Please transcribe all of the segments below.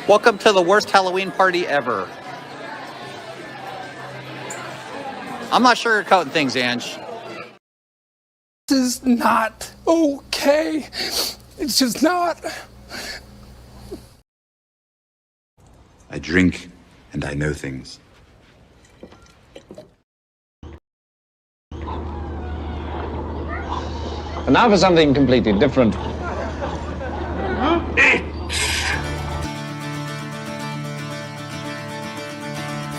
Welcome to the worst Halloween party ever. I'm not sugarcoating things, Ange. This is not okay. It's just not. I drink and I know things. And now for something completely different.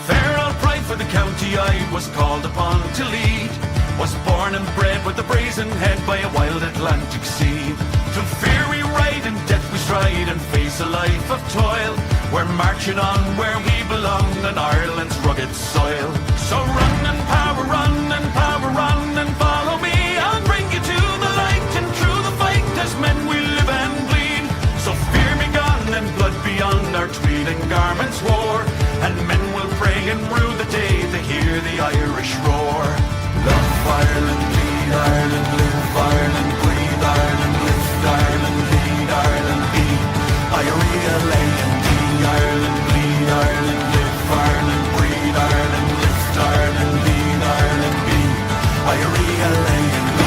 Fair old pride for the county I was called upon to lead. Was born and bred with a brazen head by a wild Atlantic sea. Through fear we ride and death we stride and face a life of toil. We're marching on where we belong on Ireland's rugged soil. So run and power run and follow me. I'll bring you to the light and through the fight as men we live and bleed. So fear be gone and blood beyond our tweed and garments wore. And men will pray and rue the day they hear the Irish roar. Love Ireland, bleed Ireland, live Ireland, breathe Ireland, lift Ireland, lead Ireland, be I-R-E-L-A-N-D. Ireland, bleed Ireland, live Ireland, breathe Ireland, lift Ireland, lead Ireland, be I-R-E-L-A-N-D.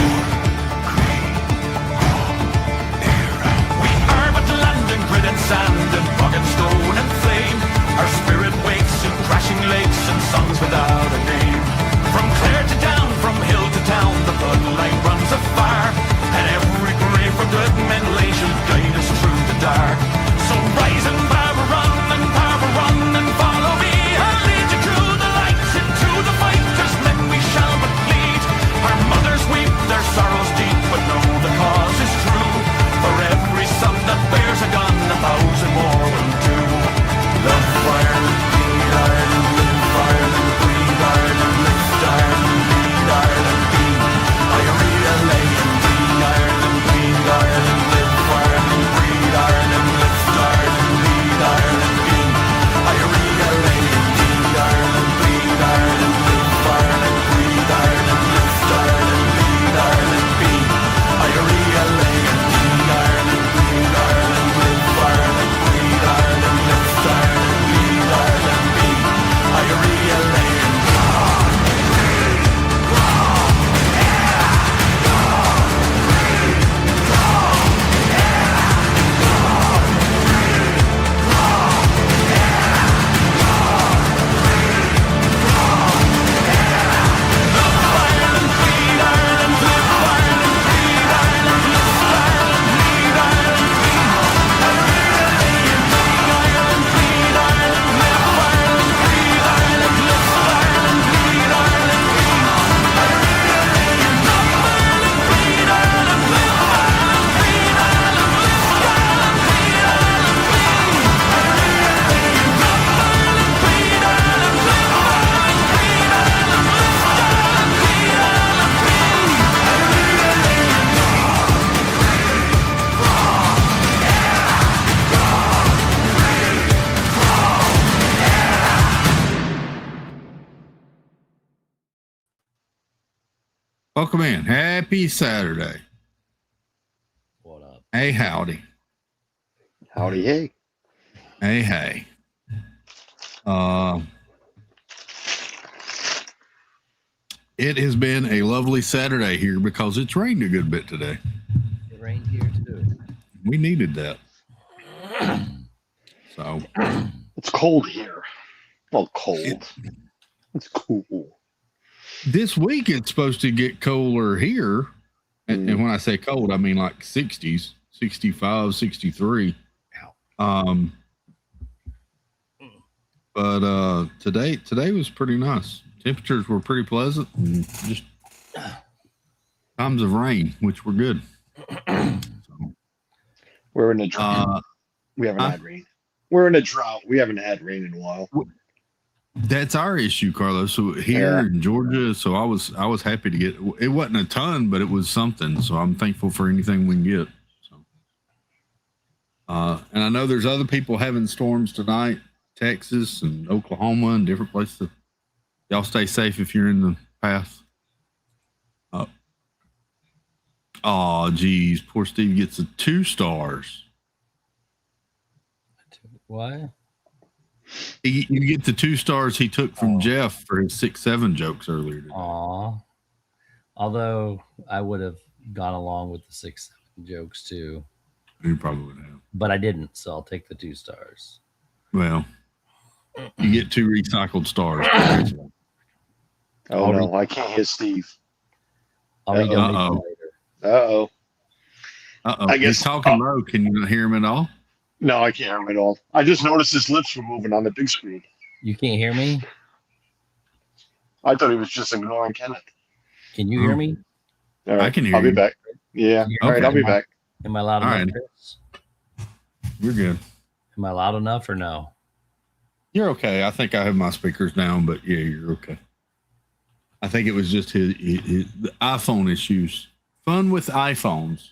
We are but land and grit and sand and fog and stone and flame. Our spirit wakes in crashing lakes and songs without a name. From Clare to down, from hill to town, the bloodline runs afar. And every grave for good men lay shall guide us through the dark. So rise and power run and follow me. I'll lead you through the light into the fight. As men we shall but lead. Our mothers weep, their sorrows deep, but know the cause is true. For every son that bears a gun, 1,000 more will do. Love Ireland, bleed Ireland, live Ireland, breathe Ireland, lift Ireland, lead Ireland, be I-R-E-L-A-N-D. Ireland, bleed Ireland, live Ireland, breathe Ireland, lift Ireland, lead Ireland, be I-R-E-L-A-N-D. Ireland, bleed Ireland, live Ireland, breathe Ireland, lift Ireland, lead Ireland, be I-R-E-L-A-N-D. Ireland, bleed Ireland, live Ireland, breathe Ireland, lift Ireland, lead Ireland, be I-R-E-L-A-N-D. Welcome in. Happy Saturday. What up? Hey, howdy. Howdy, hey. Hey, hey. It has been a lovely Saturday here because it's rained a good bit today. It rained here too. We needed that. So it's cold here. Well, cold. It's cool. This week it's supposed to get colder here. And when I say cold, I mean like 60s, 65, 63. But today was pretty nice. Temperatures were pretty pleasant and just times of rain, which were good. So, we're in a drought. We haven't had rain. We're in a drought. We haven't had rain in a while. That's our issue, Carlos. So here in Georgia, so I was happy to get it. Wasn't a ton, but it was something. So I'm thankful for anything we can get. So, and I know there's other people having storms tonight, Texas and Oklahoma and different places. Y'all stay safe if you're in the path. Oh, geez, poor Steve gets 2 stars. What? You get the 2 stars he took from Jeff for his 6-7 jokes earlier today. Aw. Although I would have gone along with the 6-7 jokes too. You probably would have. But I didn't, so I'll take the 2 stars. Well, you get 2 recycled stars. Oh no, I can't hear Steve. I'll read them Uh-oh. later. Uh-oh. Uh-oh. I guess- He's talking low. Can you not hear him at all? No, I can't hear him at all. I just noticed his lips were moving on the big screen. You can't hear me? I thought he was just ignoring Kenneth. Can you hear me? All right, I can hear I'll be you. back. Yeah. You All hear right, me? I'll be back. Am I loud All enough, right. Chris? You're good. Am I loud enough or no? You're okay. I think I have my speakers down, but yeah, you're okay. I think it was just the iPhone issues. Fun with iPhones.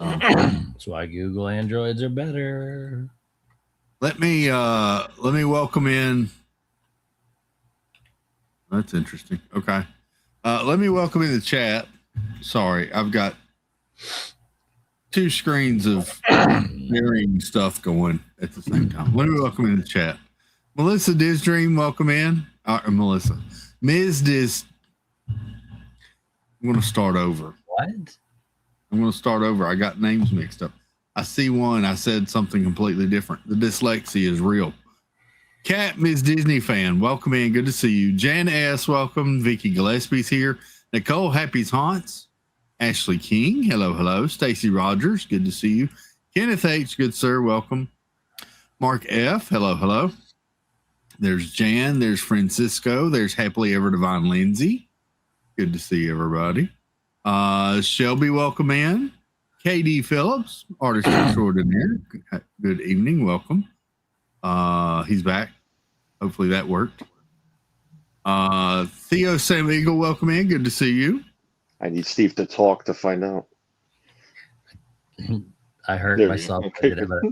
That's why Google Androids are better. Let me welcome in. That's interesting. Okay. Let me welcome in the chat. Sorry, I've got 2 screens of varying stuff going at the same time. Let me welcome in the chat. Melissa Dizdream, welcome in. Melissa. Ms. Diz. I'm going to start over. What? I'm going to start over. I got names mixed up. I see one. I said something completely different. The dyslexia is real. Cat, Ms. Disney fan, welcome in. Good to see you. Jan S., welcome. Vicky Gillespie's here. Nicole, Happy's Haunts. Ashley King, hello, hello. Stacy Rogers, good to see you. Kenneth H., good sir, welcome. Mark F., hello, hello. There's Jan. There's Francisco. There's Happily Ever Divine Lindsay. Good to see everybody. Shelby, welcome in. KD Phillips, artist extraordinaire. Good evening. Welcome. He's back. Hopefully that worked. Theo Sam Eagle, welcome in. Good to see you. I need Steve to talk to find out. I hurt There we myself. go. I did it, but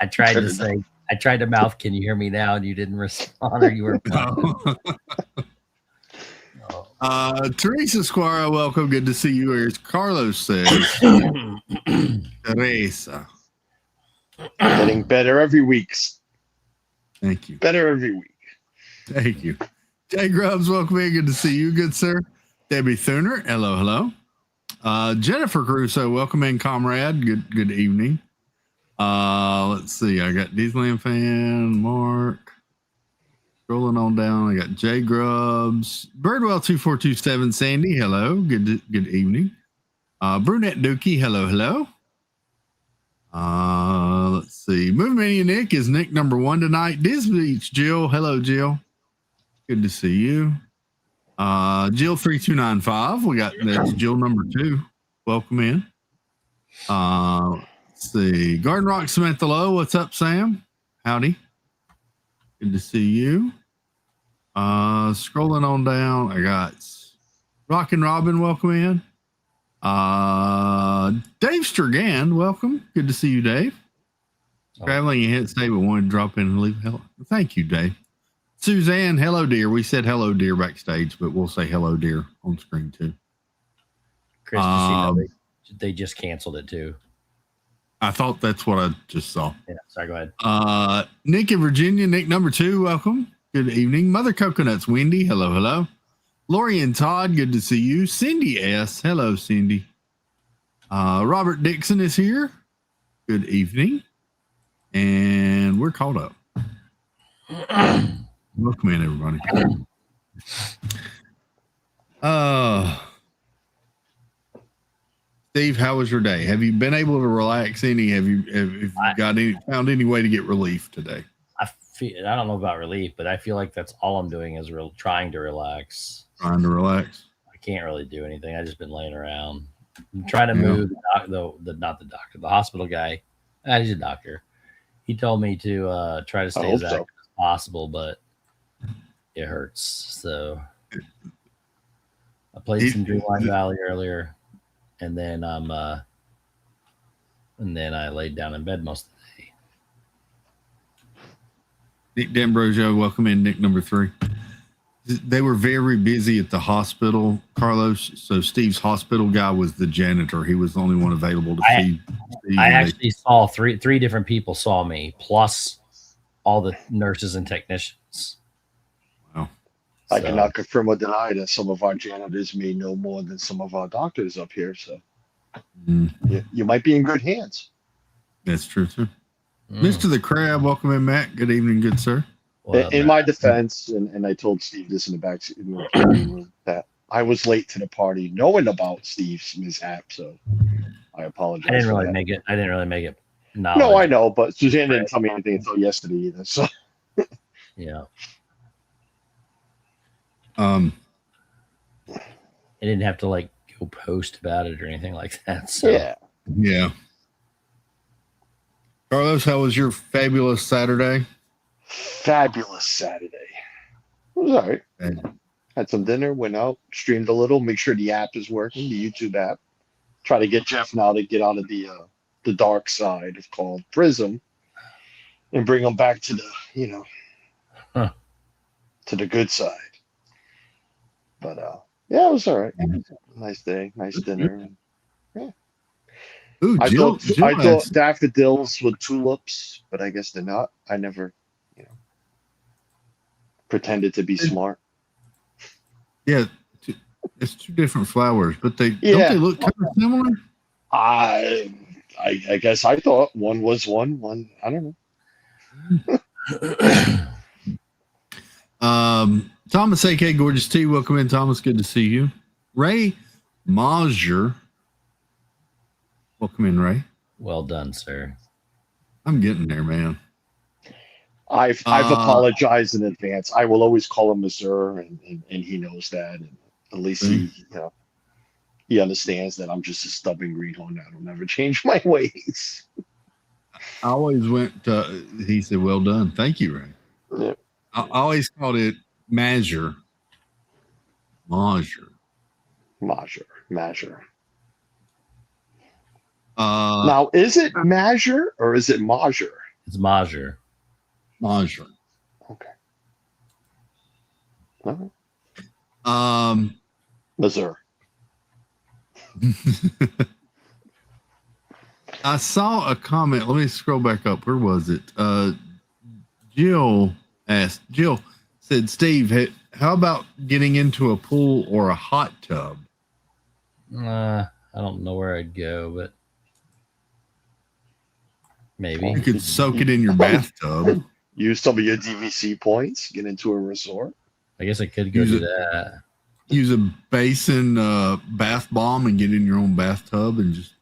I tried to say, I tried to mouth, can you hear me now? And you didn't respond, or you were. Teresa Squire, welcome. Good to see you. As Carlos says, Teresa. Getting better every week. Thank you. Better every week. Thank you. Jay Grubbs, welcome in. Good to see you, good sir. Debbie Thuner, hello, hello. Jennifer Caruso, welcome in, comrade. Good evening. Let's see. I got Disneyland fan, Mark. Scrolling on down, I got Jay Grubbs, Birdwell 2427, Sandy. Hello, good evening. Brunette Dookie, hello, hello. Let's see. Movie Mania Nick is Nick number 1 tonight. Disney Beach Jill, hello, Jill. Good to see you. Jill 3295. That's Jill number 2. Welcome in. Let's see. Garden Rock Samantha Lowe. What's up, Sam? Howdy. Good to see you. Scrolling on down, I got Rockin' Robin, welcome in. Dave Sturgan, welcome. Good to see you, Dave. Traveling, you hit stay, but wanted to drop in and leave. Hello. Thank you, Dave. Suzanne, hello, dear. We said hello, dear, backstage, but we'll say hello, dear, on screen too. Chris, you know, they just canceled it too. I thought that's what I just saw. Yeah, sorry, go ahead. Nick in Virginia, Nick number 2, welcome. Good evening. Mother Coconuts, Wendy, hello, hello. Lori and Todd, good to see you. Cindy S., hello, Cindy. Robert Dixon is here. Good evening. And we're caught up. Welcome in, everybody. Steve, how was your day? Have you been able to relax any? Have you found any way to get relief today? I don't know about relief, but I feel like that's all I'm doing is trying to relax. Trying to relax. I can't really do anything. I've just been laying around. I'm trying to move the hospital guy. He's a doctor. He told me to try to stay as active as possible, but it hurts. So I played some Dreamline Valley earlier, and then I laid down in bed most of the day. Nick D'Ambrosio, welcome in, Nick number 3. They were very busy at the hospital, Carlos. So Steve's hospital guy was the janitor. He was the only one available to feed Steve. I actually saw three different people saw me, plus all the nurses and technicians. Wow. I cannot confirm or deny that some of our janitors may know more than some of our doctors up here. So you might be in good hands. That's true, too. Mr. the Crab, welcome in, Matt. Good evening, good sir. Well, In my defense, and I told Steve this in the back in the room, that I was late to the party knowing about Steve's mishap. So I apologize. I didn't for really that. make it. No, I know, but Suzanne didn't tell me anything until yesterday either. So Yeah. Um, I didn't have to like go post about it or anything like that. So yeah. Carlos, how was your fabulous Saturday? fabulous Saturday. It was all right. Had some dinner, went out, streamed a little, make sure the app is working, the YouTube app. Try to get Jeff now to get out of the dark side of called Prism and bring him back to the, to the good side. But yeah, it was all right. Nice day, nice dinner. Yeah. Ooh, I Jill thought daffodils were tulips, but I guess they're not. I never, pretended to be smart. Yeah, it's two different flowers, but don't they look kind of similar? I guess I thought one was one. I don't know. Thomas, AK Gorgeous T, welcome in, Thomas. Good to see you. Ray Mosier, welcome in, Ray. Well done, sir. I'm getting there, man. I've apologized in advance. I will always call him Missouri, and he knows that, and at least he understands that I'm just a stubborn greenhorn. I'll never change my ways. I always went. He said, "Well done, thank you, Ray." Yeah. I always called it Measure. Measure. Now, is it Measure or is it Measure? It's Measure. Measure. Okay. All right. Missouri. I saw a comment. Let me scroll back up. Where was it? Jill said, Steve, how about getting into a pool or a hot tub? I don't know where I'd go, but maybe. You could soak it in your bathtub. Use some of your DVC points, get into a resort. I guess I could go do that. Use a basin bath bomb and get in your own bathtub and just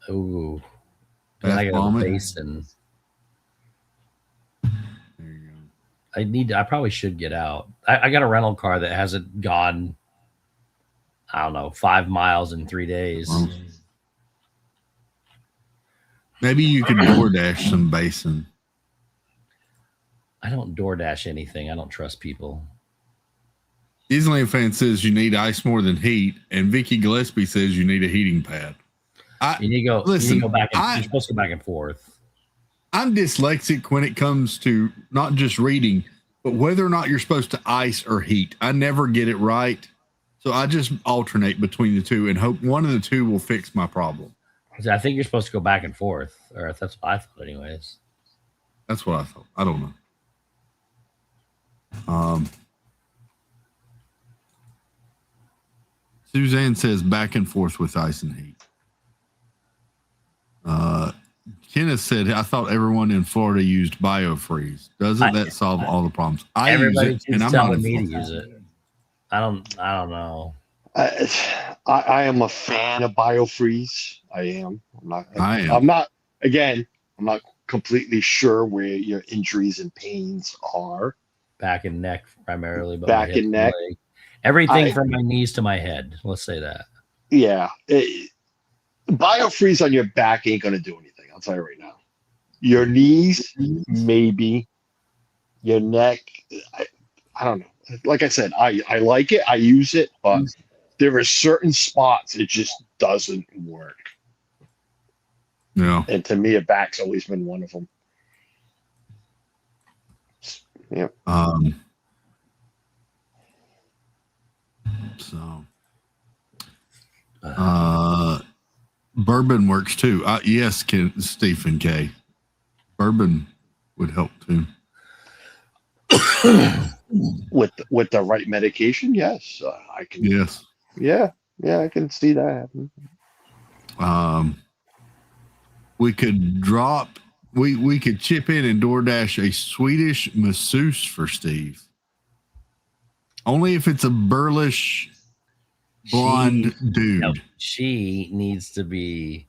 I got a basin. There you go. I probably should get out. I got a rental car that hasn't gone, I don't know, 5 miles in 3 days. Maybe you could DoorDash some basin. I don't DoorDash anything. I don't trust people. Disneyland fan says you need ice more than heat, and Vicky Gillespie says you need a heating pad. You need to go. Listen, you're supposed to go back and forth. I'm dyslexic when it comes to not just reading, but whether or not you're supposed to ice or heat. I never get it right, so I just alternate between the two and hope one of the two will fix my problem. I think you're supposed to go back and forth, or that's what I thought, anyways. That's what I thought. I don't know. Suzanne says back and forth with ice and heat. Kenneth said, I thought everyone in Florida used BioFreeze. Doesn't that solve all the problems? I use it, and I'm not me to use it. I don't know. I am a fan of BioFreeze. I am. I'm not completely sure where your injuries and pains are. Back and neck primarily, but back and neck. Everything from my knees to my head. Let's say that. Yeah. BioFreeze on your back ain't going to do anything. I'll tell you right now. Your knees, maybe. Your neck, I don't know. Like I said, I like it. I use it, but there are certain spots it just doesn't work. Yeah. And to me, a back's always been one of them. Yeah. So, bourbon works too. Yes, Stephen K. Bourbon would help too. With the right medication, yes, I can. Yes. Yeah, I can see that happen. We could we could chip in and DoorDash a Swedish masseuse for Steve. Only if it's a burlish blonde dude. No, she needs to be.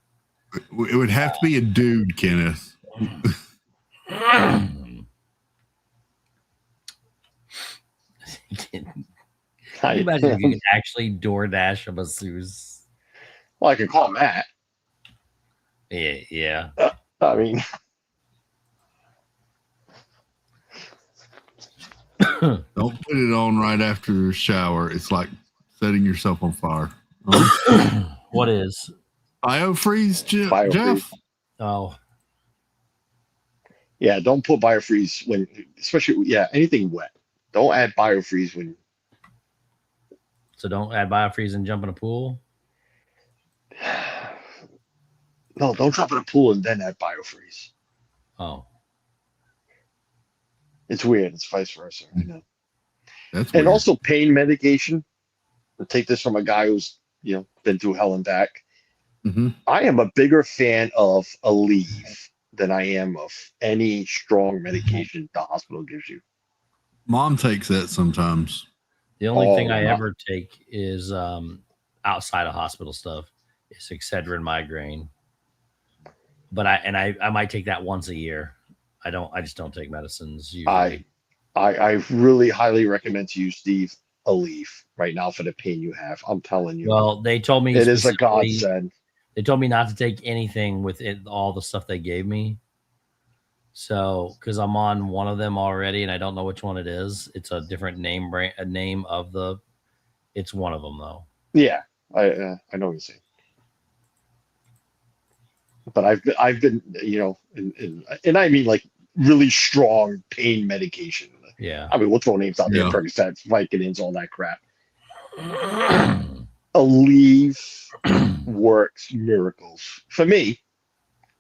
It would have to be a dude, Kenneth. Can you imagine if you could actually DoorDash a masseuse? Well, I could call Matt. Yeah. I mean, don't put it on right after the shower. It's like setting yourself on fire. What is biofreeze, biofreeze. Jeff? Oh, yeah. Don't put biofreeze when, especially anything wet. Don't add biofreeze when. So don't add biofreeze and jump in a pool. No, don't jump in a pool and then add biofreeze. Oh, it's weird. It's vice versa. I know. That's and weird. Also pain medication. I'll take this from a guy who's been through hell and back. Mm-hmm. I am a bigger fan of Aleve than I am of any strong medication the hospital gives you. Mom takes that sometimes. the only thing I ever take is outside of hospital stuff is Excedrin migraine. But I might take that once a year. I just don't take medicines usually. I really highly recommend to you, Steve, Aleve right now for the pain you have. I'm telling you. Well, they told me it is a godsend. They told me not to take anything with it, all the stuff they gave me. So, because I'm on one of them already, and I don't know which one it is. It's a different name of the. It's one of them though. Yeah, I know what you're saying. But I've been and I mean like really strong pain medication. Yeah. I mean, we'll throw names out there: Percocets, Vicodins, all that crap. Aleve works miracles for me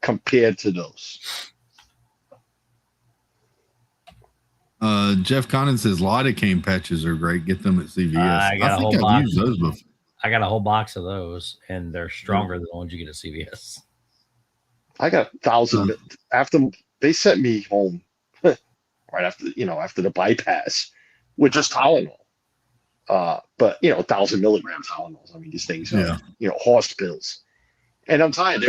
compared to those. Jeff Condon says lidocaine patches are great. Get them at CVS. I think I've used those before. I got a whole box of those, and they're stronger than the ones you get at CVS. I got 1,000 after they sent me home right after the bypass with just Tylenol. But 1,000 milligrams Tylenol. I mean, these things are horse pills. And I'm telling you,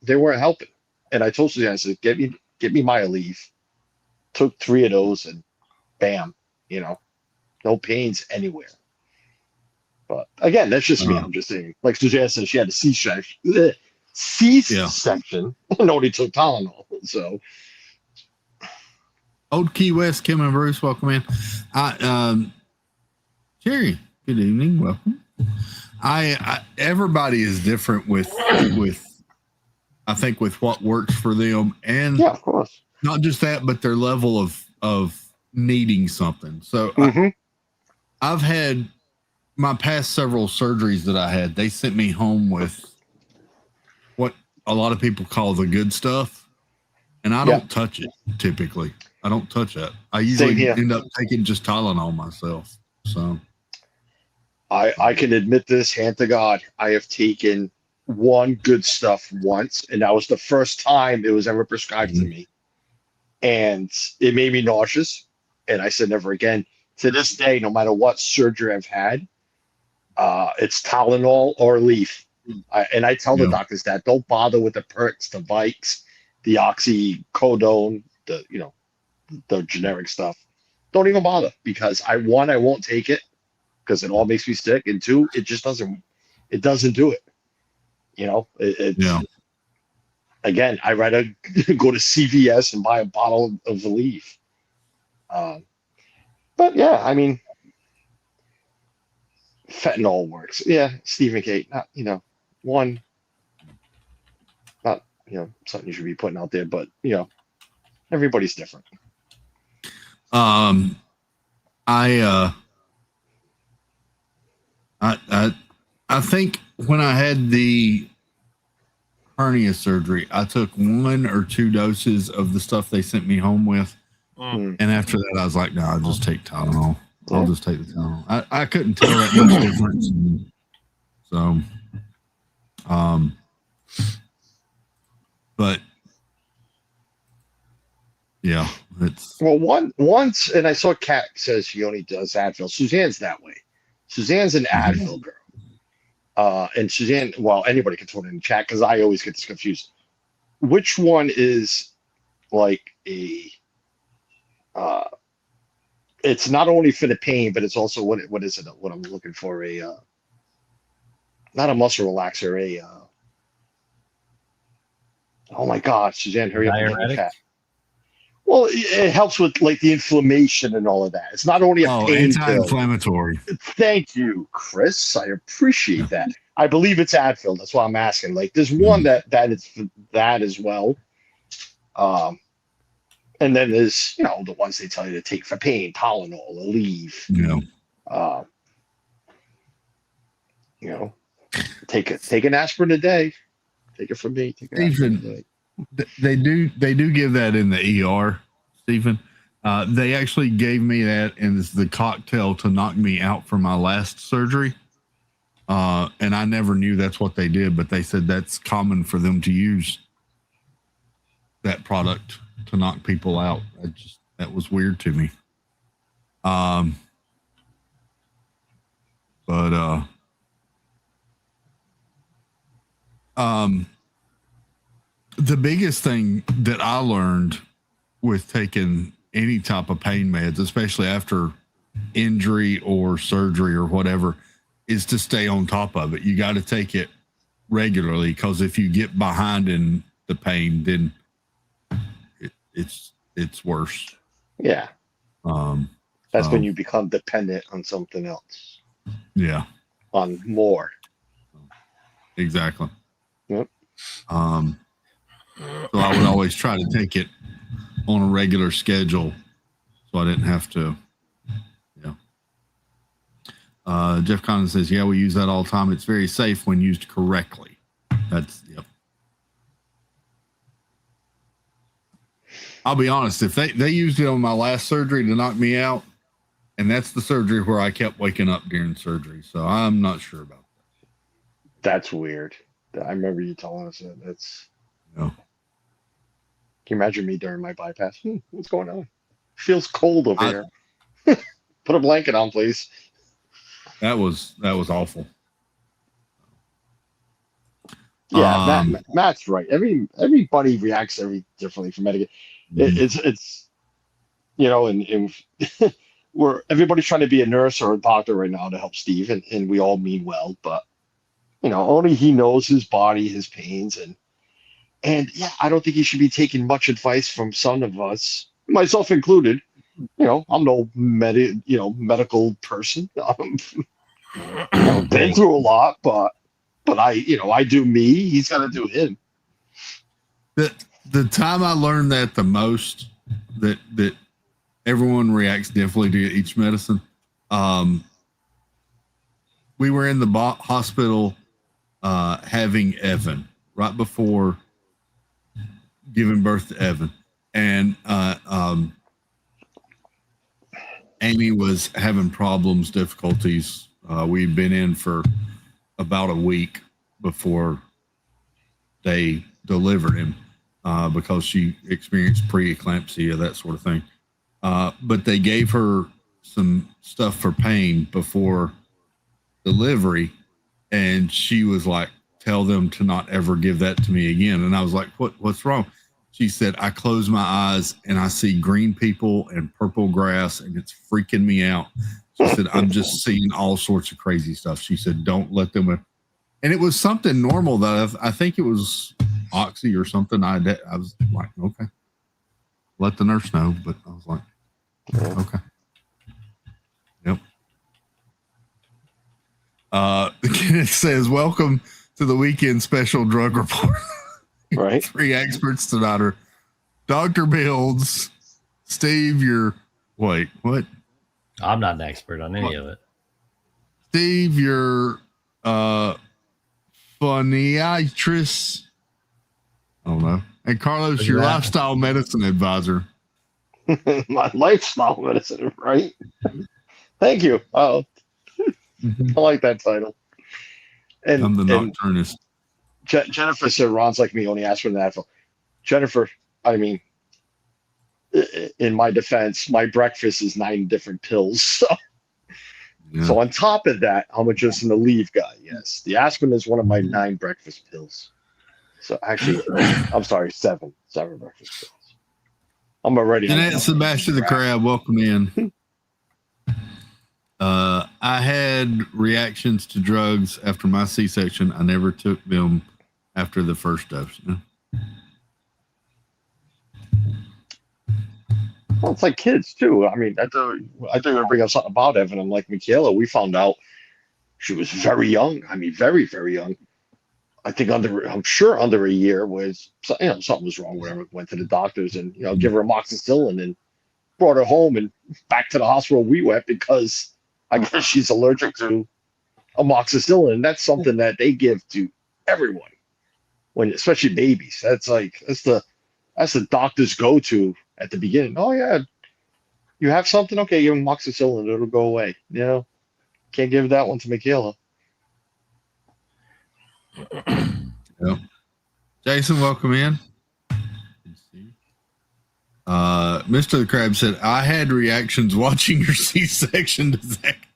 they weren't helping. And I told Suzanne, I said, get me my Aleve. Took 3 of those and bam, no pains anywhere. But again, that's just me. I'm just saying, like Suzanne said, she had a C-section. C-section and only took Tylenol. So, Old Key West, Kim and Bruce, welcome in. Jerry, good evening, welcome. Everybody is different with I think with what works for them, and yeah, of course. Not just that, but their level of needing something. So I've had my past several surgeries that I had, they sent me home with what a lot of people call the good stuff. And I don't touch it typically. I don't touch that. I usually end up taking just Tylenol myself. So I can admit this, hand to God, I have taken one good stuff once, and that was the first time it was ever prescribed to me. And it made me nauseous. And I said, never again. To this day, no matter what surgery I've had, it's Tylenol or Aleve. And I tell the doctors that don't bother with the Perks, the Vikes, the oxycodone, the generic stuff. Don't even bother, because I won't take it because it all makes me sick. And 2, it just doesn't do it. Again, I'd rather go to CVS and buy a bottle of Aleve. But yeah, I mean, fentanyl works. Yeah, Stephen K. Not something you should be putting out there, but everybody's different. I think when I had the hernia surgery, I took 1 or 2 doses of the stuff they sent me home with. And after that, I was like, no, I'll just take Tylenol. I'll just take the Tylenol. I couldn't tell that much difference. So, but yeah, it's once, and I saw Kat says she only does Advil. Suzanne's that way. Suzanne's an Advil girl. And Suzanne, well, anybody can throw it in the chat because I always get this confused. Which one is like a it's not only for the pain, but it's also what is it? What I'm looking for, not a muscle relaxer, oh my God, Suzanne, hurry up and get in the chat. Well, it helps with like the inflammation and all of that. It's not only a pain pill. Anti-inflammatory. Thank you, Chris. I appreciate that. I believe it's Advil. That's why I'm asking. Like, there's one that is that as well. And then there's the ones they tell you to take for pain, Tylenol, Aleve. Take an aspirin a day. Take it from me. Take an aspirin a day. They do give that in the ER, Stephen. They actually gave me that as the cocktail to knock me out for my last surgery. And I never knew that's what they did, but they said that's common for them to use that product to knock people out. That was weird to me. The biggest thing that I learned with taking any type of pain meds, especially after injury or surgery or whatever, is to stay on top of it. You got to take it regularly, because if you get behind in the pain, then it's worse. Yeah. That's when you become dependent on something else. Yeah. On more. Exactly. Yep. So I would always try to take it on a regular schedule, so I didn't have to. Yeah. Jeff Condon says, "Yeah, we use that all the time. It's very safe when used correctly." That's yep. I'll be honest. If they used it on my last surgery to knock me out, and that's the surgery where I kept waking up during surgery, so I'm not sure about that. That's weird. I remember you telling us that. That's. No. Can you imagine me during my bypass? What's going on? Feels cold over here. Put a blanket on, please. That was awful. Yeah, Matt's right. Everybody reacts differently from medication. It's and we're everybody's trying to be a nurse or a doctor right now to help Steve, and we all mean well, but only he knows his body, his pains, and yeah, I don't think he should be taking much advice from some of us, myself included. I'm no medical person. Been through a lot, but I do me. He's got to do him. The time I learned that the most, that everyone reacts differently to each medicine. We were in the hospital having Evan right before giving birth to Evan, and Amy was having difficulties. We'd been in for about a week before they delivered him because she experienced preeclampsia, that sort of thing. But they gave her some stuff for pain before delivery, and she was like, "Tell them to not ever give that to me again." And I was like, what's wrong? She said, "I close my eyes and I see green people and purple grass, and it's freaking me out." She said, "I'm just seeing all sorts of crazy stuff." She said, "Don't let them." And it was something normal that I think it was oxy or something. I was like, okay, let the nurse know. But I was like, okay. Yep. Kenneth says, "Welcome to the weekend special drug report." Right. 3 experts tonight are Dr. Builds, Steve, wait, what? I'm not an expert on any of it. Steve, your phoniatrist. I don't know. And Carlos, your lifestyle medicine advisor. My lifestyle medicine, right? Thank you. Oh, I like that title. And I'm the nocturnist. Jennifer said Ron's like me, only asked for an apple. Jennifer, I mean, in my defense, my breakfast is 9 different pills. So on top of that, I'm just an Aleve guy. Yes, the aspirin is one of my 9 breakfast pills. So actually, I'm sorry, 7 breakfast pills. I'm already. Jeanette Sebastian the Crab, welcome in. I had reactions to drugs after my C-section. I never took them after the first dose. Well, it's like kids too. I mean, I thought you were bring up something about Evan. I'm like Michaela. We found out she was very young. I mean, very, very young. I think I'm sure under a year was, something was wrong. Whatever. Went to the doctors and give her amoxicillin and brought her home and back to the hospital. We went because I guess she's allergic to amoxicillin, and that's something that they give to everyone, especially babies. That's the doctor's go-to at the beginning. Oh yeah, you have something? Okay, give them amoxicillin, it'll go away. Can't give that one to Michaela. Yeah. Jason, welcome in. Mr. the Crab said, I had reactions watching your C-section to Zach.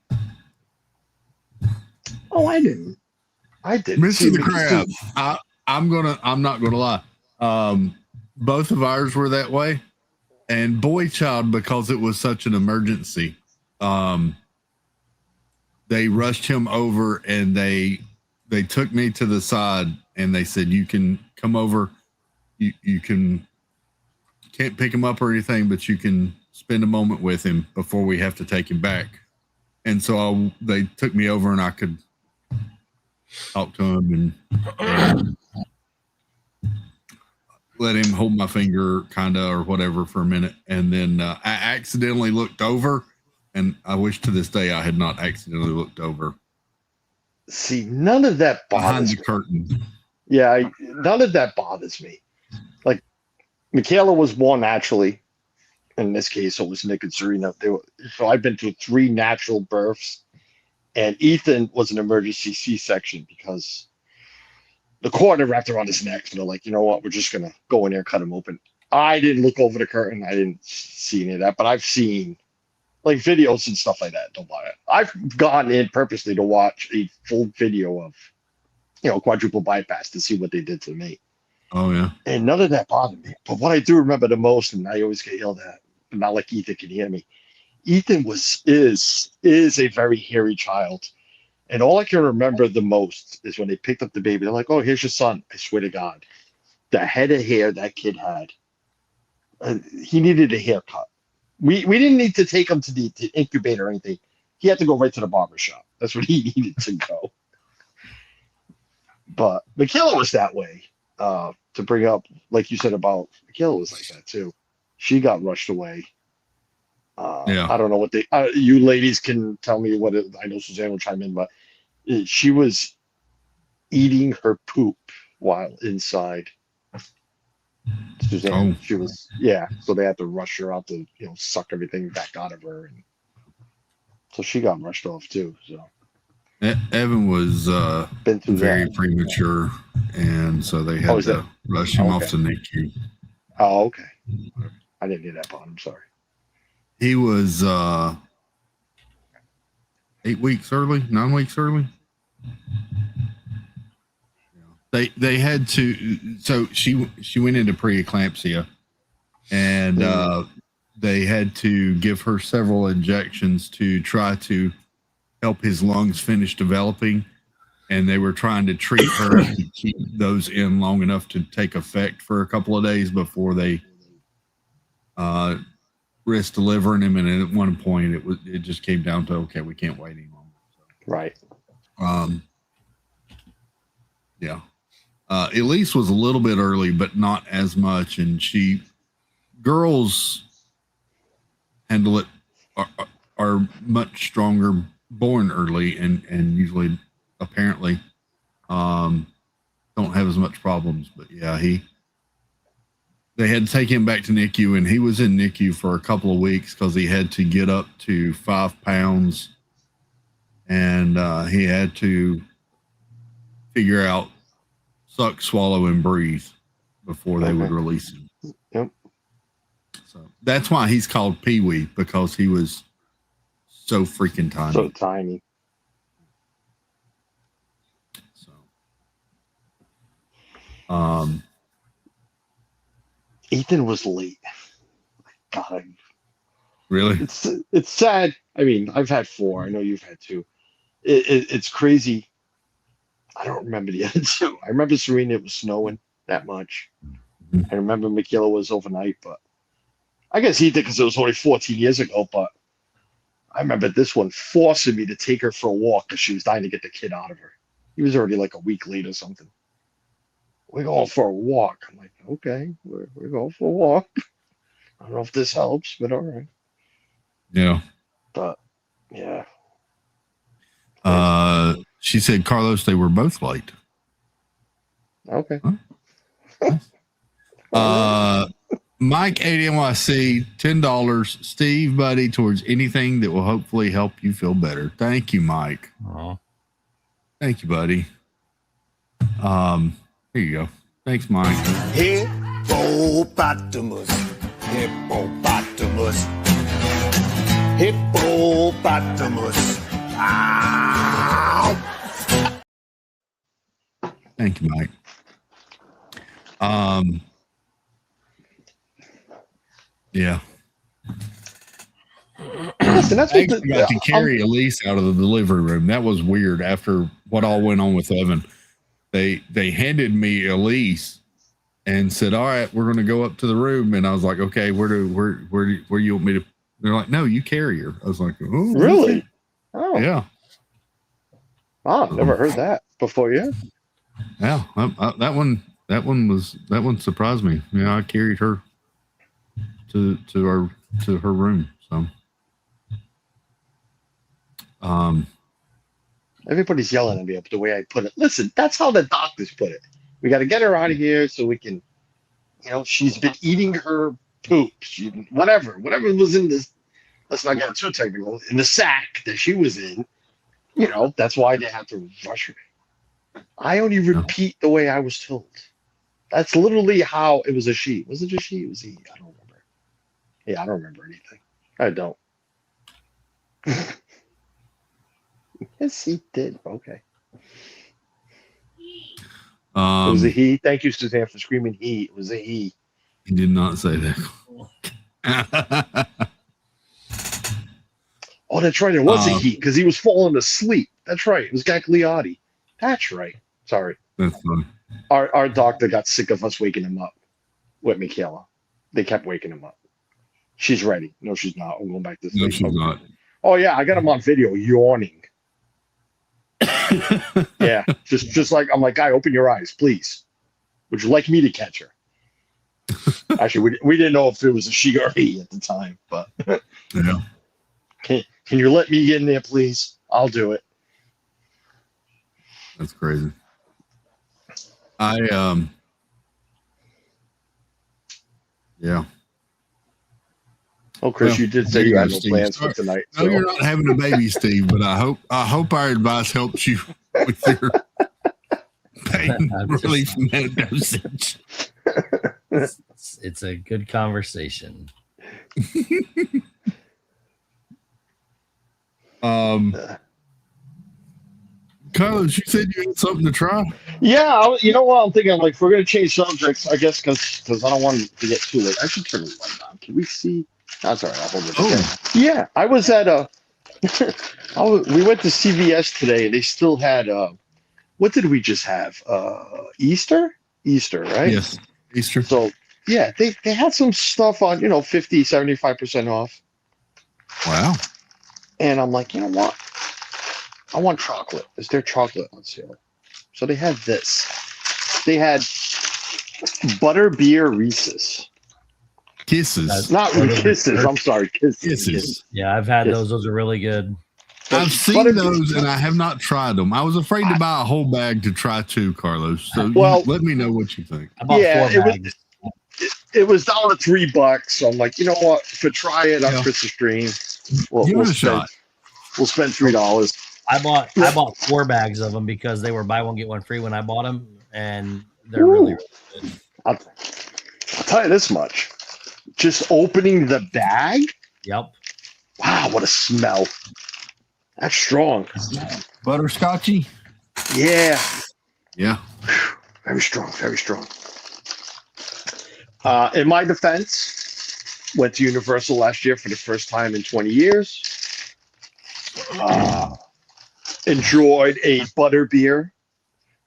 Oh, I didn't. Mr. the Crab, I'm not gonna lie. Both of ours were that way. And boy child, because it was such an emergency, they rushed him over and they took me to the side and they said, you can come over. You can't pick him up or anything, but you can spend a moment with him before we have to take him back. And so they took me over and I could talk to him and let him hold my finger or whatever for a minute. And then I accidentally looked over, and I wish to this day I had not accidentally looked over. See, none of that bothers behind the curtain. Yeah, none of that bothers me. Like, Michaela was born naturally. In this case, it was Nick and Serena. So I've been through 3 natural births, and Ethan was an emergency C-section because the cord wrapped around his neck. And they're like, you know what? We're just going to go in there and cut him open. I didn't look over the curtain. I didn't see any of that, but I've seen like videos and stuff like that. Don't buy it. I've gone in purposely to watch a full video of, quadruple bypass to see what they did to me. Oh, yeah. And none of that bothered me. But what I do remember the most, and I always get yelled at, not like Ethan can hear me. Ethan is a very hairy child. And all I can remember the most is when they picked up the baby. They're like, oh, here's your son. I swear to God. The head of hair that kid had, he needed a haircut. We didn't need to take him to the incubator or anything. He had to go right to the barber shop. That's what he needed to go. But Michaela was that way. To bring up, like you said about Michaela was like that too. She got rushed away. Yeah. I don't know what you ladies can tell me what it, I know Suzanne will chime in, but she was eating her poop while inside. Suzanne, she was, so they had to rush her out to, suck everything back out of her. And so she got rushed off too. So Evan was very premature, and so they had to rush him off to NICU. Oh, okay. I didn't hear that part. I'm sorry. He was 8 weeks early, 9 weeks early. They had to. So she went into preeclampsia, and they had to give her several injections to try to help his lungs finish developing, and they were trying to treat her to keep those in long enough to take effect for a couple of days before they risked delivering him. And at one point it just came down to, okay, we can't wait any longer. So, right. Elise was a little bit early, but not as much, and girls handle it are much stronger born early and usually apparently don't have as much problems. But yeah, they had to take him back to NICU, and he was in NICU for a couple of weeks because he had to get up to 5 pounds, and he had to figure out suck, swallow, and breathe before they would release him. Yep. So that's why he's called Pee Wee, because he was so freaking tiny. So tiny. So, Ethan was late. God, really? it's sad. I mean, I've had 4. I know you've had 2. It's crazy. I don't remember the other 2. I remember Serena, it was snowing that much. I remember Michaela was overnight, but I guess he did because it was only 14 years ago. But I remember this one forcing me to take her for a walk because she was dying to get the kid out of her. He was already like a week late or something. We're going for a walk. I'm like, okay, we're going for a walk. I don't know if this helps, but all right. Yeah. But yeah. She said, Carlos, they were both late. Okay. Mike 8NYC, $10. Steve, buddy, towards anything that will hopefully help you feel better. Thank you, Mike. Aw. Thank you, buddy. Here you go. Thanks, Mike. Hippopotamus, hippopotamus, hippopotamus. Ow! Thank you, Mike. Yeah. Listen, that's I what actually got to carry Elise out of the delivery room. That was weird after what all went on with Evan. They handed me Elise and said, all right, we're going to go up to the room. And I was like, okay, where do you want me to? They're like, no, you carry her. I was like, oh, really? Oh, yeah. Wow, I've never heard that before. Yeah. Yeah. That one surprised me. Yeah. I carried her to her room. So, everybody's yelling at me up the way I put it. Listen, that's how the doctors put it. We got to get her out of here so we can, she's been eating her poop. Whatever was in this, let's not get too technical, in the sack that she was in, that's why they had to rush her. I only repeat the way I was told. That's literally how it was a she. Was it a she? It was he. I don't remember. Yeah, I don't remember anything. I don't. Yes, he did. Okay. It was a he. Thank you, Suzanne, for screaming he. It was a he. He did not say that. Oh, that's right. It was a he because he was falling asleep. That's right. It was Gagliardi. That's right. Sorry. That's funny. Our doctor got sick of us waking him up with Michaela. They kept waking him up. She's ready. No, she's not. I'm going back to sleep. No, she's not. Oh, yeah. I got him on video yawning. Yeah. Just like, I'm like, guy, open your eyes, please. Would you like me to catch her? Actually, we didn't know if it was a she or he at the time, but yeah. Can you let me get in there, please? I'll do it. That's crazy. Yeah. Oh, Chris, Well, you did say you had no plans for tonight. No, you're not having a baby, Steve, but I hope our advice helps you with your pain relief dosage. It's a good conversation. Carlos, you said you had something to try. Yeah, you know what? I'm thinking, like, if we're going to change subjects, I guess, because I don't want to get too late. I should turn the light on. Can we see? That's all right. I'll hold it. Oh. Yeah, I was at we went to CVS today. They still had, what did we just have? Easter, right? Yes, Easter. So, yeah, they had some stuff on, 50, 75% off. Wow. And I'm like, you know what? I want chocolate. Is there chocolate on sale? So they had this. They had butterbeer Reese's. Kisses. Not kisses. I'm sorry. Kisses. Kisses. Yeah, I've had Yes. those. Those are really good. I've seen those and I have not tried them. I was afraid to buy a whole bag to try too, Carlos. So let me know what you think. I bought 4 bags. It was down to $3. So I'm like, you know what? For try it on Chris's stream, Give it a shot. We'll spend $3. I bought 4 bags of them because they were buy one get one free when I bought them, and they're really, really good. I'll tell you this much: just opening the bag. Yep. Wow, what a smell! That's strong. Butterscotchy. Yeah. Yeah. Very strong. Very strong. In my defense, went to Universal last year for the first time in 20 years. Enjoyed a butter beer.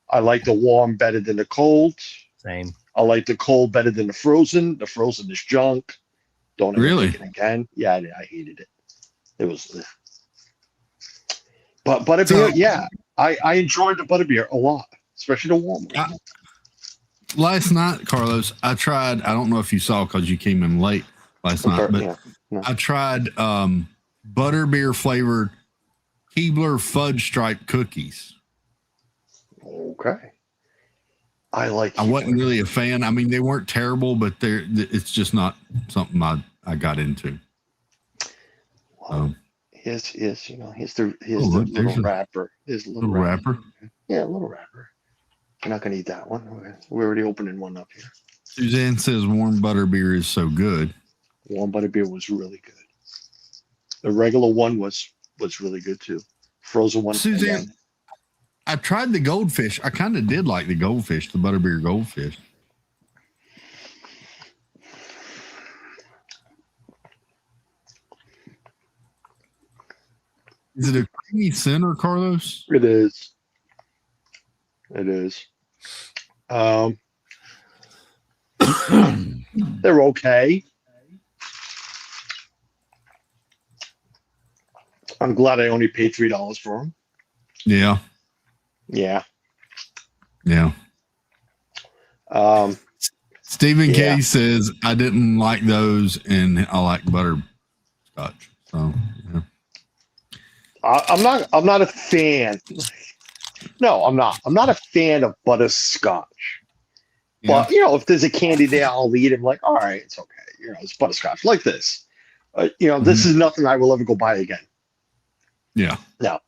I like the warm better than the cold. Same. I like the cold better than the frozen. The frozen is junk. Don't ever Really? make it again. Yeah, I hated it. It was. But butter beer, yeah, I enjoyed the butter beer a lot, especially the warm one. Last night, Carlos, I tried. I don't know if you saw because you came in late last night, but I tried butterbeer flavored Keebler fudge stripe cookies. Okay. I wasn't really a fan. I mean, they weren't terrible, but it's just not something I got into. Here's the little wrapper. His little wrapper. Yeah, a little wrapper. You're not gonna eat that one. We're already opening one up here. Suzanne says warm butterbeer is so good. Warm butterbeer was really good. The regular one was really good too. Frozen one. Suzanne, again. I tried the goldfish. I kind of did like the goldfish, the butterbeer goldfish. Is it a creamy center, Carlos? It is. It is. They're okay. I'm glad I only paid $3 for them. Yeah. Yeah. Yeah. Stephen K says I didn't like those and I like butterscotch. So yeah. I'm not a fan. No, I'm not. I'm not a fan of butterscotch. But if there's a candy there, I'll eat it. I'm like, all right, it's okay. It's butterscotch like this. This is nothing I will ever go buy again. Yeah. No.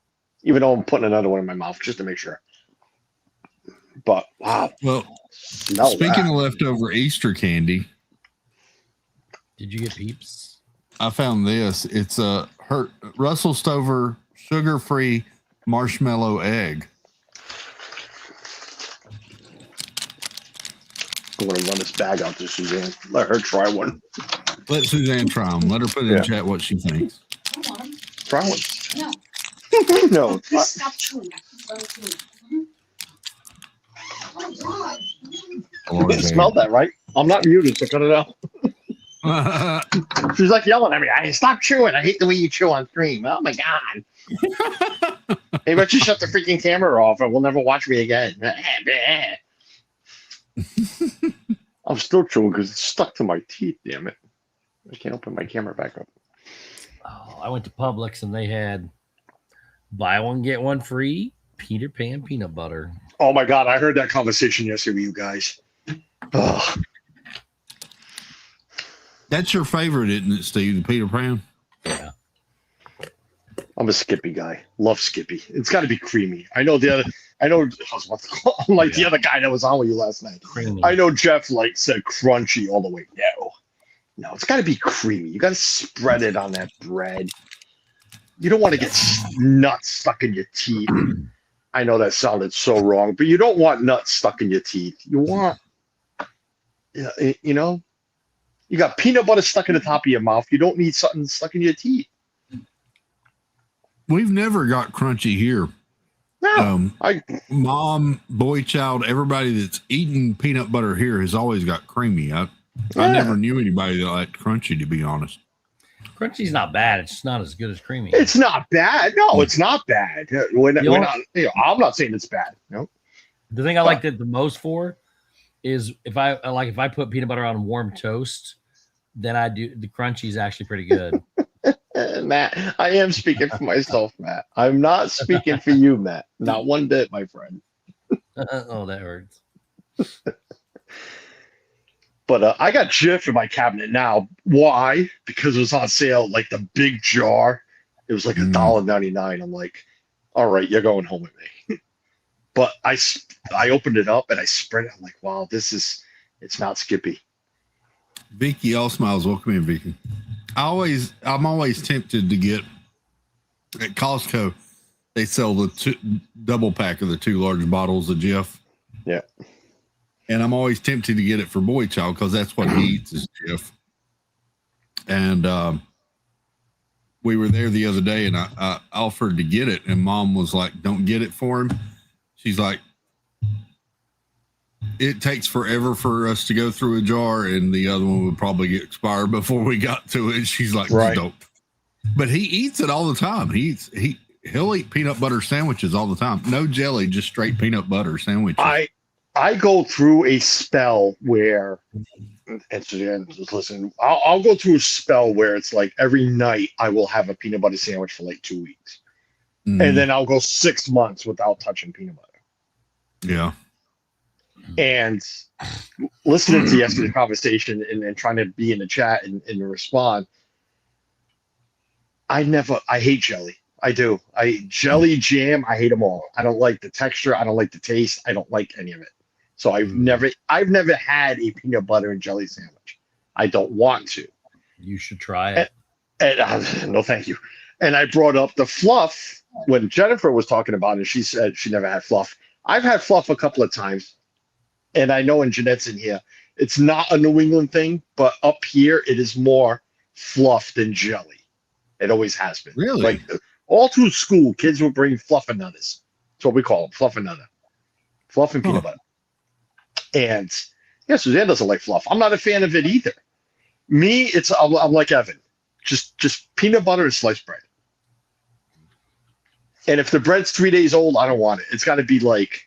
Even though I'm putting another one in my mouth just to make sure. But wow. Well, speaking of leftover Easter candy, did you get Peeps? I found this. It's a Russell Stover sugar-free marshmallow egg. I'm going to run this bag out to Suzanne. Let her try one. Let Suzanne try them. Let her put in chat what she thinks. Try one. No. No. Please stop chewing. You smelled that, right? I'm not muted, so cut it out. She's like yelling at me. I stop chewing. I hate the way you chew on stream. Oh my god. Hey, but you shut the freaking camera off and we'll never watch me again. I'm still chewing because it's stuck to my teeth, damn it. I can't open my camera back up. Oh, I went to Publix and they had buy one, get one free Peter Pan peanut butter. Oh my god, I heard that conversation yesterday with you guys. Ugh. That's your favorite, isn't it, Steve? The Peter Pan? Yeah. I'm a Skippy guy. Love Skippy. It's got to be creamy. I know the other guy that was on with you last night. Creamy. I know Jeff said crunchy all the way. No, it's got to be creamy. You got to spread it on that bread. You don't want to get nuts stuck in your teeth. I know that sounded so wrong, but you don't want nuts stuck in your teeth. You want, you got peanut butter stuck in the top of your mouth. You don't need something stuck in your teeth. We've never got crunchy here. No, Mom, boy, child, everybody that's eaten peanut butter here has always got creamy. I never knew anybody that liked crunchy, to be honest. Crunchy's not bad. It's just not as good as creamy. It's not bad. No, it's not bad. I'm not saying it's bad. No. The thing I liked it the most for is if I put peanut butter on warm toast, then I do the crunchy is actually pretty good. Matt, I am speaking for myself, Matt. I'm not speaking for you, Matt. Not one bit, my friend. Oh, that hurts. But I got Jif in my cabinet now. Why? Because it was on sale, like the big jar. It was like $1.99. I'm like, all right, you're going home with me. But I opened it up and I spread it. I'm like, wow, it's not Skippy. Vicky, all smiles. Welcome in, Vicky. I'm always tempted to get at Costco. They sell the double pack of the 2 large bottles of Jif. Yeah. And I'm always tempted to get it for boy child because that's what he eats is Jif. And we were there the other day and I offered to get it. And Mom was like, don't get it for him. She's like, it takes forever for us to go through a jar and the other one would probably get expired before we got to it. She's like, right. Don't. But he eats it all the time. He'll eat peanut butter sandwiches all the time. No jelly, just straight peanut butter sandwiches. I go through a spell where, and so just listen, I'll go through a spell where it's like every night I will have a peanut butter sandwich for like 2 weeks. And then I'll go 6 months without touching peanut butter. Yeah. And listening to yesterday's conversation and trying to be in the chat and respond, I hate jelly. I do. Jelly, jam, I hate them all. I don't like the texture. I don't like the taste. I don't like any of it. So I've never had a peanut butter and jelly sandwich. I don't want to. You should try it. No, thank you. And I brought up the fluff when Jennifer was talking about it. She said she never had fluff. I've had fluff a couple of times. And I know in Jeanette's in here, it's not a New England thing, but up here it is more fluff than jelly. It always has been. Really? Like all through school, kids would bring fluffernutters. That's what we call them, fluffernutter. Fluff and peanut butter. And yeah, Suzanne doesn't like fluff. I'm not a fan of it either. Me, I'm like Evan. Just peanut butter and sliced bread. And if the bread's 3 days old, I don't want it. It's got to be like,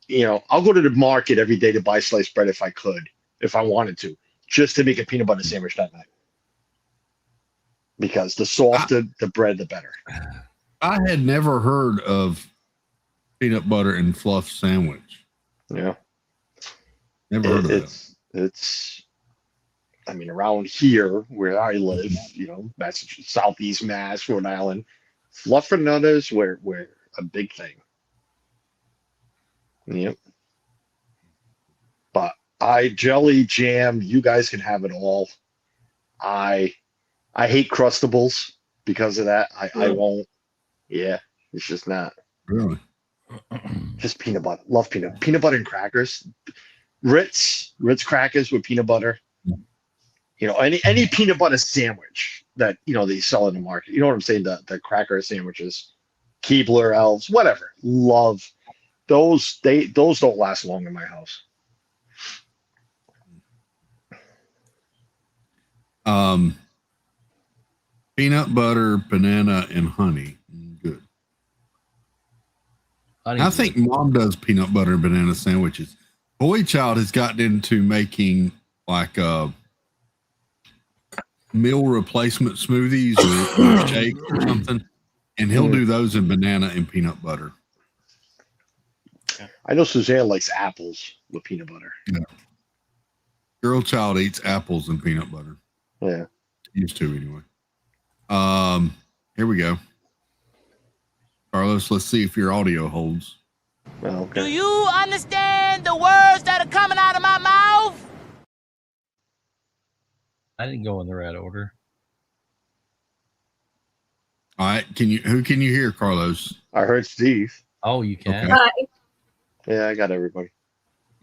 I'll go to the market every day to buy sliced bread if I wanted to, just to make a peanut butter sandwich that night. Because the softer the bread, the better. I had never heard of peanut butter and fluff sandwich. Yeah. Never heard of it. It's, around here where I live, Massachusetts, Southeast Mass, Rhode Island, fluffernutters were a big thing. Yep. But jelly, jam, you guys can have it all. I hate Crustables because of that. I won't. Yeah, it's just not. Really? Just peanut butter. Love peanut butter and crackers. Ritz crackers with peanut butter. Any peanut butter sandwich that they sell in the market. You know what I'm saying? The cracker sandwiches, Keebler, Elves, whatever. Love those. Those don't last long in my house. Peanut butter, banana, and honey. Good. I think Mom does peanut butter and banana sandwiches. Boy Child has gotten into making like meal replacement smoothies or shakes or something, and he'll do those in banana and peanut butter. I know Suzanne likes apples with peanut butter. Yeah. Girl Child eats apples and peanut butter. Yeah. Used to anyway. Here we go. Carlos, let's see if your audio holds. Okay. Do you understand the words that are coming out of my mouth? I didn't go in the right order. All right. Who can you hear, Carlos? I heard Steve. Oh, you can. Okay. Hi. Yeah, I got everybody.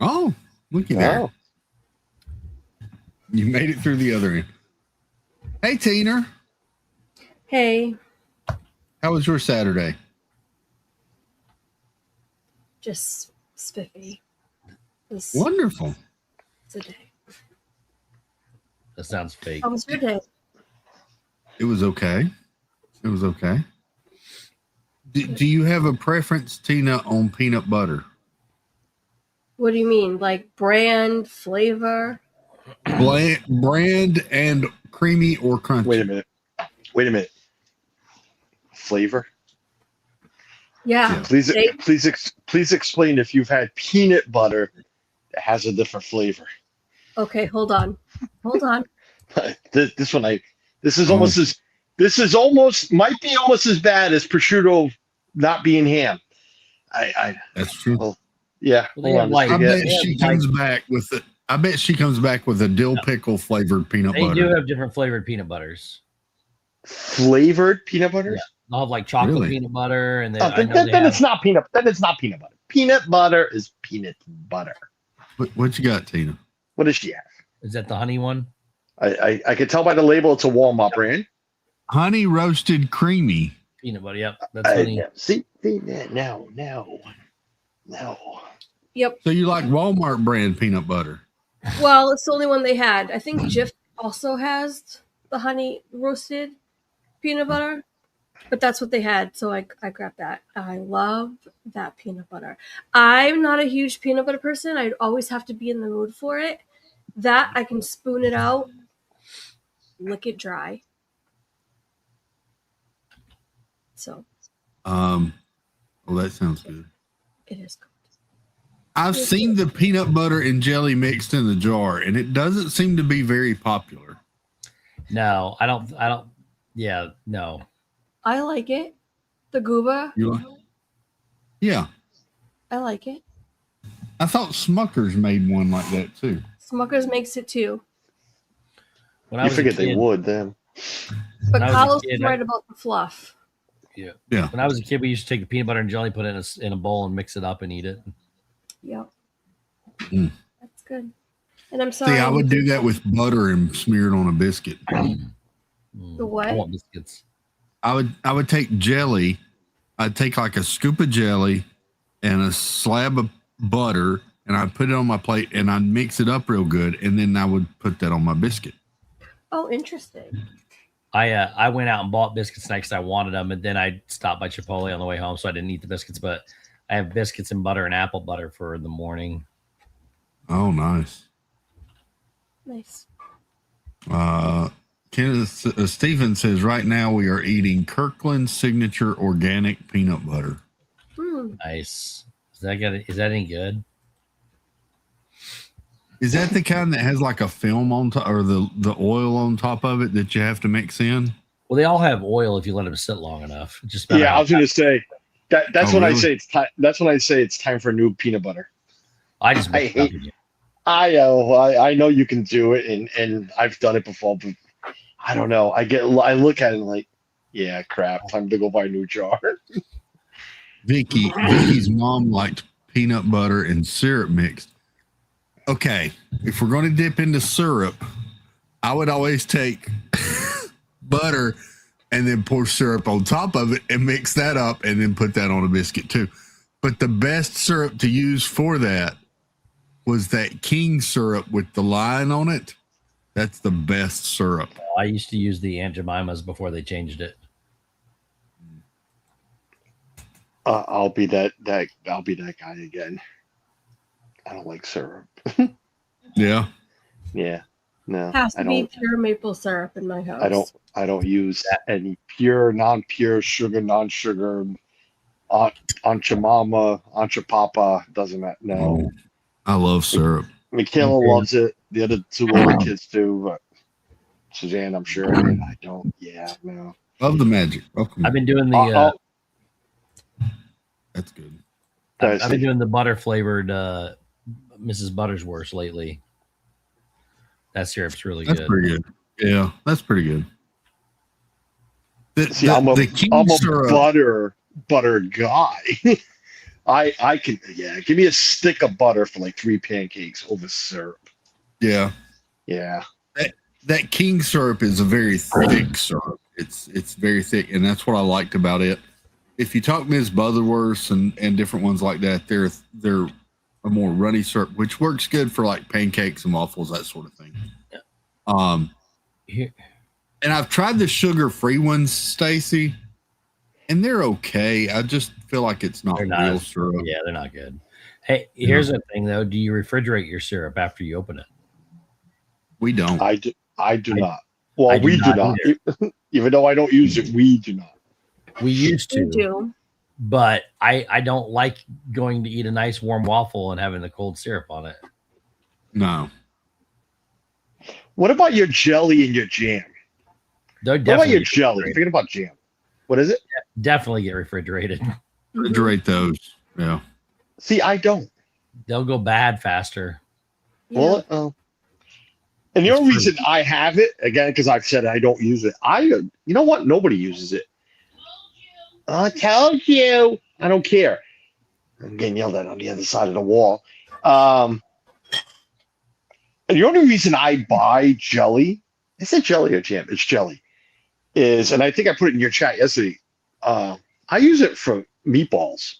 Oh, looky there. Oh. You made it through the other end. Hey, Tina. Hey. How was your Saturday? Just spiffy. Wonderful. It's a day. That sounds fake. How was your day? It was okay. It was okay. Do you have a preference, Tina, on peanut butter? What do you mean? Like brand, flavor? Brand and creamy or crunchy? Wait a minute. Wait a minute. Flavor? Yeah. Please explain if you've had peanut butter that has a different flavor. Okay, hold on. This one this is almost might be almost as bad as prosciutto not being ham. That's true. Well, yeah. Well, Hold on, I just bet she comes back with it. I bet she comes back with a dill pickle flavored peanut They butter. do have different flavored peanut butters. flavored peanut butters. Yeah. They'll have like chocolate Really? peanut butter, and Then it's not peanut. Then it's not peanut butter. Peanut butter is peanut butter. What you got, Tina? What does she have? Is that the honey one? I can tell by the label it's a Walmart brand. Honey roasted creamy. Peanut butter. Yep, that's honey. See, no. Yep. So you like Walmart brand peanut butter? Well, it's the only one they had. I think Jif also has the honey roasted peanut butter, but that's what they had, so I grabbed that. I love that peanut butter. I'm not a huge peanut butter person. I'd always have to be in the mood for it. That I can spoon it out, lick it dry. So. Well, that sounds good. It is good. I've seen the peanut butter and jelly mixed in the jar, and it doesn't seem to be very popular. No, I don't. Yeah, no. I like it. The gooba. You like? Yeah. I like it. I thought Smucker's made one like that too. Smucker's makes it too. When I You was figured a kid, they would then. But When I was a Carlos kid, is right about the fluff. Yeah. When I was a kid, we used to take the peanut butter and jelly, put it in a bowl, and mix it up and eat it. Yep. Mm. That's good. And I'm sorry. See, I would do that with butter and smear it on a biscuit. The what? I want biscuits. I would take jelly. I'd take like a scoop of jelly and a slab of butter, and I'd put it on my plate, and I'd mix it up real good, and then I would put that on my biscuit. Oh, interesting. I went out and bought biscuits next. I wanted them, and then I stopped by Chipotle on the way home, so I didn't eat the biscuits. But I have biscuits and butter and apple butter for the morning. Oh, nice. Nice. Kenneth Stephen says right now we are eating Kirkland Signature Organic Peanut Butter. Nice. Is that any good? Is that the kind that has like a film on top or the oil on top of it that you have to mix in? Well, they all have oil if you let them sit long enough. Yeah, I was going to say that's when really? I say it's time. That's when I say it's time for new peanut butter. I just I hate. I know you can do it, and I've done it before, but I don't know. I look at it like, yeah, crap. Time to go buy a new jar. Vicky's mom liked peanut butter and syrup mixed. Okay, if we're going to dip into syrup, I would always take butter and then pour syrup on top of it and mix that up and then put that on a biscuit too. But the best syrup to use for that was that King syrup with the line on it. That's the best syrup. I used to use the Aunt Jemima's before they changed it. I'll be that guy again. I don't like syrup. Yeah. Yeah. No. Has to be pure maple syrup in my house. I don't use any pure, non-pure, sugar, non-sugar. Aunt Mama, Aunt Papa, doesn't matter. No. Oh, I love syrup. Michaela loves it. The other two little kids do, but Suzanne, I'm sure. I don't. Yeah, no. Love the magic. Welcome. I've been doing the. That's good. I've been doing the butter flavored Mrs. Buttersworth lately. That syrup's really good. That's pretty good. Yeah, that's pretty good. I'm a butter guy. I can give me a stick of butter for like 3 pancakes over syrup. Yeah. Yeah. That King syrup is a very thick syrup. It's very thick, and that's what I liked about it. If you talk Ms. Butterworth and different ones like that, they're a more runny syrup, which works good for like pancakes and waffles, that sort of thing. Yeah. And I've tried the sugar-free ones, Stacy, and they're okay. I just feel like it's not real syrup. Yeah, they're not good. Hey, here's the thing though: do you refrigerate your syrup after you open it? We don't. I do not. Well, we do not. Even though I don't use it, we do not. We used to. You do. But I don't like going to eat a nice warm waffle and having the cold syrup on it. No. What about your jelly and your jam? They're What about your definitely jelly? Thinking about jam. What is it? definitely get refrigerated. Refrigerate those. Yeah. See, I don't. They'll go bad faster. Well, and the It's only true. reason I have it, again, because I've said I don't use it. You know what? Nobody uses it. I told you. I don't care. I'm getting yelled at on the other side of the wall. And the only reason I buy jelly, is it jelly or jam? It's jelly. And I think I put it in your chat yesterday. I use it for meatballs.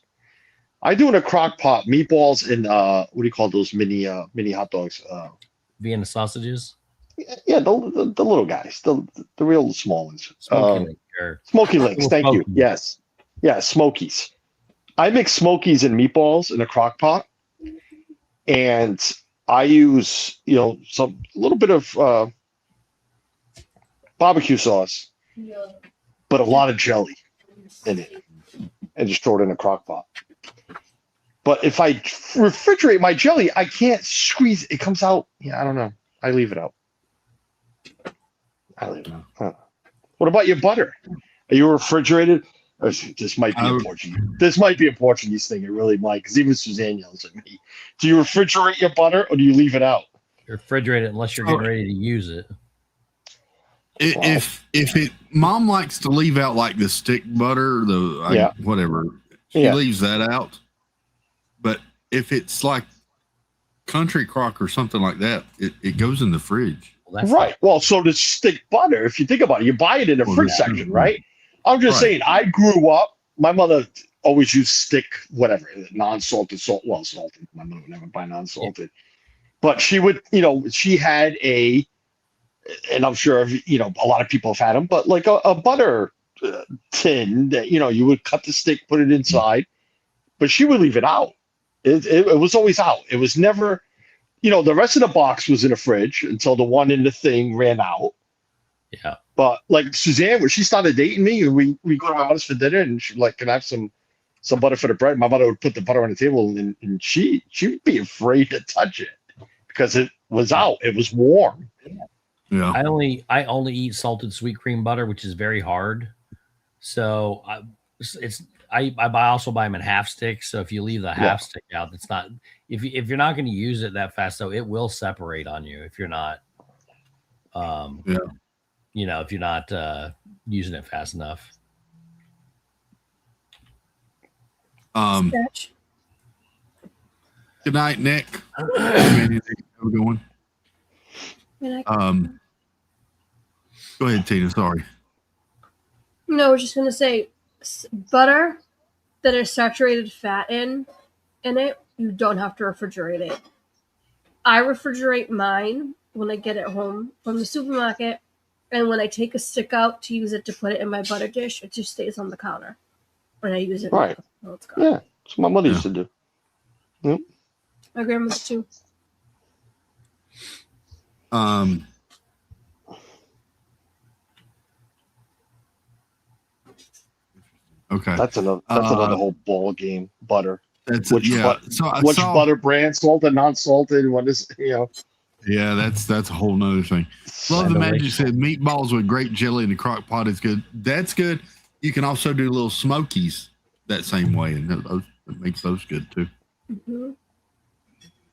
I do in a crock pot meatballs and what do you call those mini hot dogs? Vienna sausages. Yeah, the little guys, the real small ones. Smoky link, or Smoky links. Thank you. Smoky. Yes, yeah, Smokies. I mix Smokies and meatballs in a crock pot, and I use a little bit of barbecue sauce, but a lot of jelly in it, and just throw it in a crock pot. But if I refrigerate my jelly, I can't squeeze it. It comes out. Yeah, I don't know. I leave it out. Huh. What about your butter? Are you refrigerated? This might be a Portuguese. This might be a Portuguese thing. It really might, because even Suzanne yells at me. Do you refrigerate your butter or do you leave it out? Refrigerate it unless you're getting ready to use it. If mom likes to leave out like the stick butter, whatever, she leaves that out. But if it's like country crock or something like that, it goes in the fridge. Right. Well, so the stick butter, if you think about it, you buy it in the fridge section, right? I'm just saying, I grew up, my mother always used stick, whatever, non-salted, salted. My mother would never buy non-salted. But she would, she had and I'm sure, a lot of people have had them, but like a butter tin that, you would cut the stick, put it inside, but she would leave it out. It was always out. It was never, the rest of the box was in the fridge until the one in the thing ran out. Yeah. But like Suzanne, when she started dating me, we go to my mother's for dinner, and she's like, "Can I have some butter for the bread?" My mother would put the butter on the table, and she'd be afraid to touch it because it was out. It was warm. Yeah. I only eat salted sweet cream butter, which is very hard. So I also buy them in half sticks. So if you leave the half stick out, it's not if you're not going to use it that fast, though, it will separate on you if you're not. If you're not using it fast enough. Good night, Nick. Anything going? Go ahead, Tina. Sorry. No, I was just gonna say, butter that is saturated fat in it, you don't have to refrigerate it. I refrigerate mine when I get it home from the supermarket, and when I take a stick out to use it to put it in my butter dish, it just stays on the counter when I use it. Right. It's gone. Yeah, that's what my mother used to do. Yep. My grandmother too. Okay. That's another whole ball game. Butter. Which which butter brand, salted, non-salted? What is Yeah, that's a whole nother thing. Love the Magic said meatballs with grape jelly in the crock pot is good. That's good. You can also do little smokies that same way, and that makes those good too. Mm-hmm.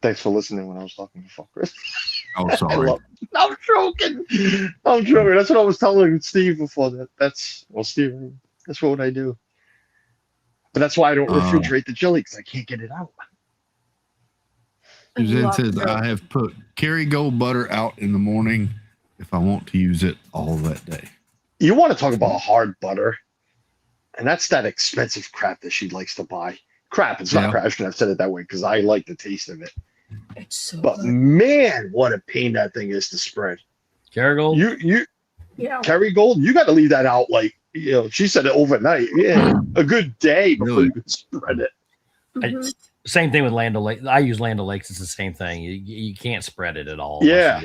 Thanks for listening when I was talking before, Chris. Oh, sorry. I'm joking. That's what I was telling Steve before that. Steve, that's what I do. But that's why I don't refrigerate the jelly, because I can't get it out. Suzanne says, I have put Kerrygold butter out in the morning if I want to use it all that day. You want to talk about hard butter, and that's that expensive crap that she likes to buy. Crap, it's not crap. I shouldn't have said it that way, because I like the taste of it. It's so But good. man, what a pain that thing is to spread. Kerrygold? Kerrygold, you got to leave that out she said it overnight. Yeah, a good day before you can spread it. Mm-hmm. Same thing with Land O'Lakes. I use Land O'Lakes. It's the same thing. You can't spread it at all. Yeah.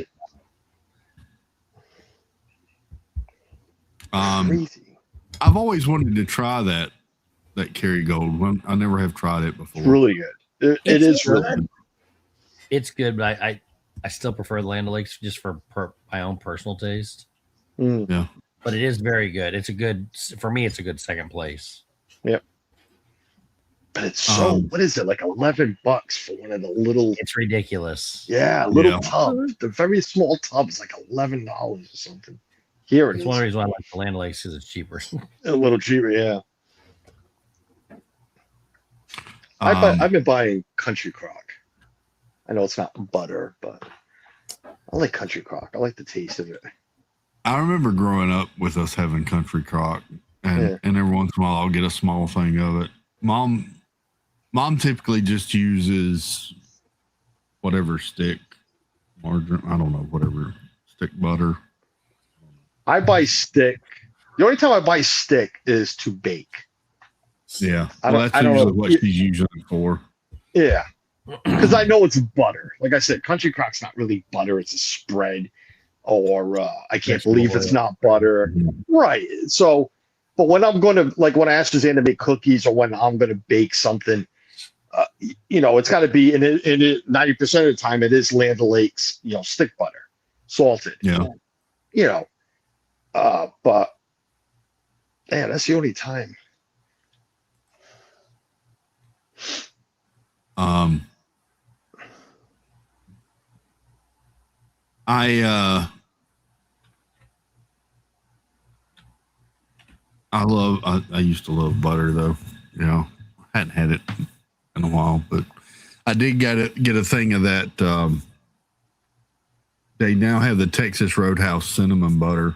Crazy. I've always wanted to try that Kerrygold. I never have tried it before. It's really good. It is good. really good. It's good, but I still prefer the Land O'Lakes just for my own personal taste. Yeah. But it is very good. For me, it's a good second place. Yep. But it's so, what is it, like $11 for one of the little... It's ridiculous. Yeah, little tub. The very small tub is like $11 or something. Here it is. It's one reason why I like the Land O'Lakes because it's cheaper. A little cheaper, yeah. I've been buying Country Crock. I know it's not butter, but I like Country Crock. I like the taste of it. I remember growing up with us having Country Crock, and every once in a while I'll get a small thing of it. Mom typically just uses whatever stick, margarine, I don't know, whatever, stick butter. I buy stick. The only time I buy stick is to bake. Yeah. Well, that's usually what she's using it for. Yeah. Because I know it's butter. Like I said, Country Crock's not really butter. It's a spread. Or I can't believe it's not butter. Right. So, but when I'm going to, like when I ask Suzanne to make cookies or when I'm going to bake something, it's got to be, and it 90% of the time it is Land O'Lakes, stick butter, salted. Yeah. But man, that's the only time. I used to love butter though. I hadn't had it in a while, but I did get a thing of that. They now have the Texas Roadhouse cinnamon butter.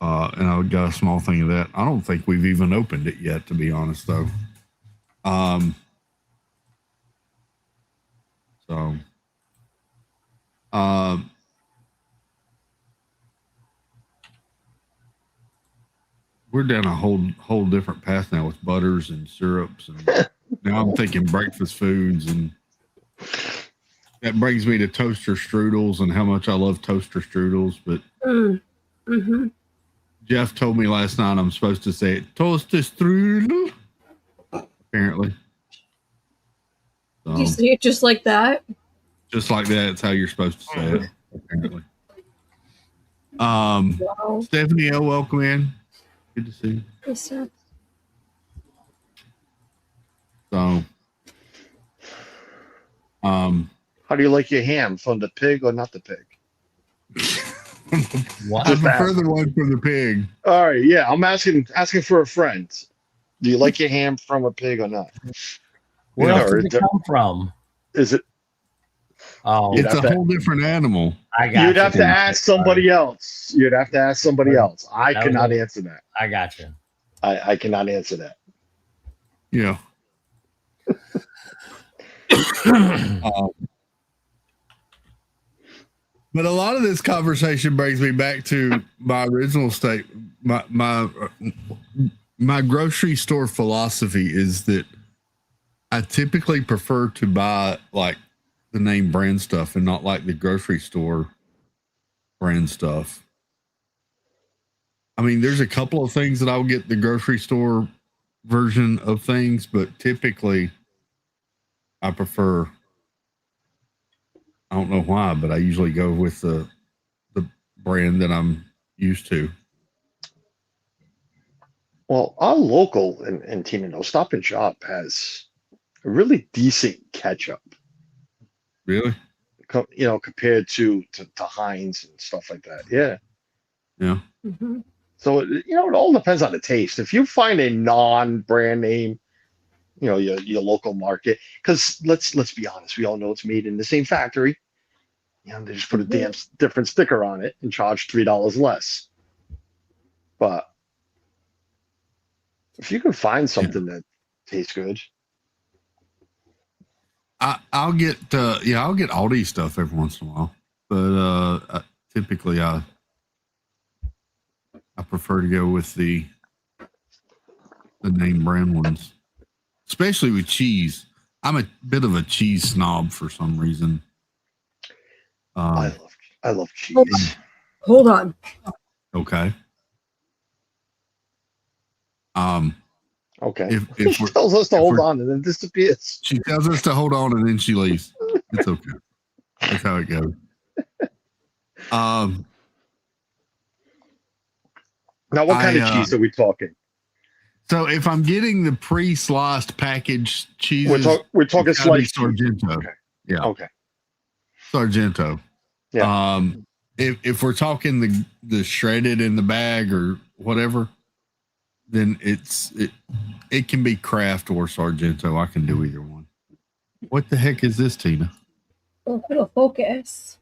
And I got a small thing of that. I don't think we've even opened it yet, to be honest though. We're down a whole different path now with butters and syrups, and now I'm thinking breakfast foods, and that brings me to toaster strudels and how much I love toaster strudels. But Jeff told me last night I'm supposed to say it, toaster strudel. Apparently, so, you say it just like that. Just like that. It's how you're supposed to say it. Apparently. Wow. Stephanie L, welcome in. Good to see you. Yes, sir. So, how do you like your ham, from the pig or not the pig? I prefer the one from the pig. All right, yeah, I'm asking for a friend. Do you like your ham from a pig or not? Where else does it come from? Is it? Oh, it's a whole different animal. You'd have to ask somebody else. I cannot answer that. I got you. I cannot answer that. Yeah. But a lot of this conversation brings me back to my original state. My grocery store philosophy is that I typically prefer to buy like the name brand stuff and not like the grocery store brand stuff. I mean, there's a couple of things that I'll get the grocery store version of things, but typically I prefer, I don't know why, but I usually go with the brand that I'm used to. Well, our local in Tino Stop and Shop has a really decent ketchup. Really? Compared to Heinz and stuff like that. Yeah. Yeah. Mm-hmm. So, it all depends on the taste. If you find a non-brand name, your local market, because let's be honest, we all know it's made in the same factory. They just put a damn different sticker on it and charge $3 less. But if you can find something that tastes good. I'll get Aldi stuff every once in a while, but typically I prefer to go with the name brand ones, especially with cheese. I'm a bit of a cheese snob for some reason. I love cheese. Hold on. Okay. Okay. If She tells us to hold on and then disappears. she tells us to hold on and then she leaves. It's okay. That's how it goes. Now, what kind of cheese are we talking? So if I'm getting the pre-sliced packaged cheeses, we're talking sliced Sargento. Okay. Yeah. Okay. Sargento. Yeah. If we're talking the shredded in the bag or whatever, then it can be Kraft or Sargento. I can do either one. What the heck is this, Tina? Oh, it'll focus.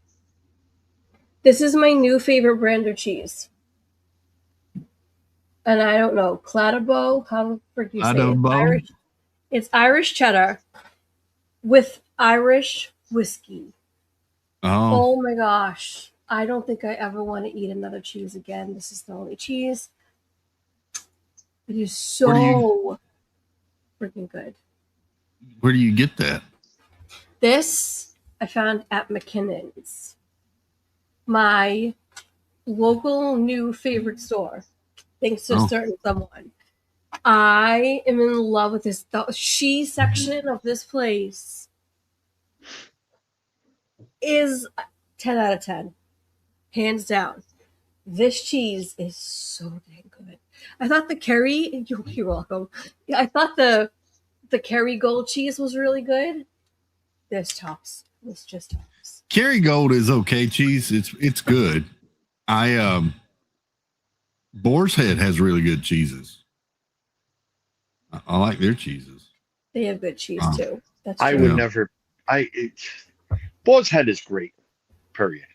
This is my new favorite brand of cheese. And I don't know, Clatterbow, how the frick you say it? Irish. It's Irish cheddar with Irish whiskey. Oh my gosh. I don't think I ever want to eat another cheese again. This is the only cheese. It is so freaking good. Where do you get that? This I found at McKinnon's, my local new favorite store, thanks to a certain someone. I am in love with this. The cheese section of this place is 10 out of 10. Hands down. This cheese is so dang good. I thought the Kerry, you're welcome. Yeah, I thought the Kerrygold cheese was really good. This tops. This just tops. Kerrygold is okay cheese. It's good. Boar's Head has really good cheeses. I like their cheeses. They have good cheese too. That's I true. would never. Boar's Head is great. Period.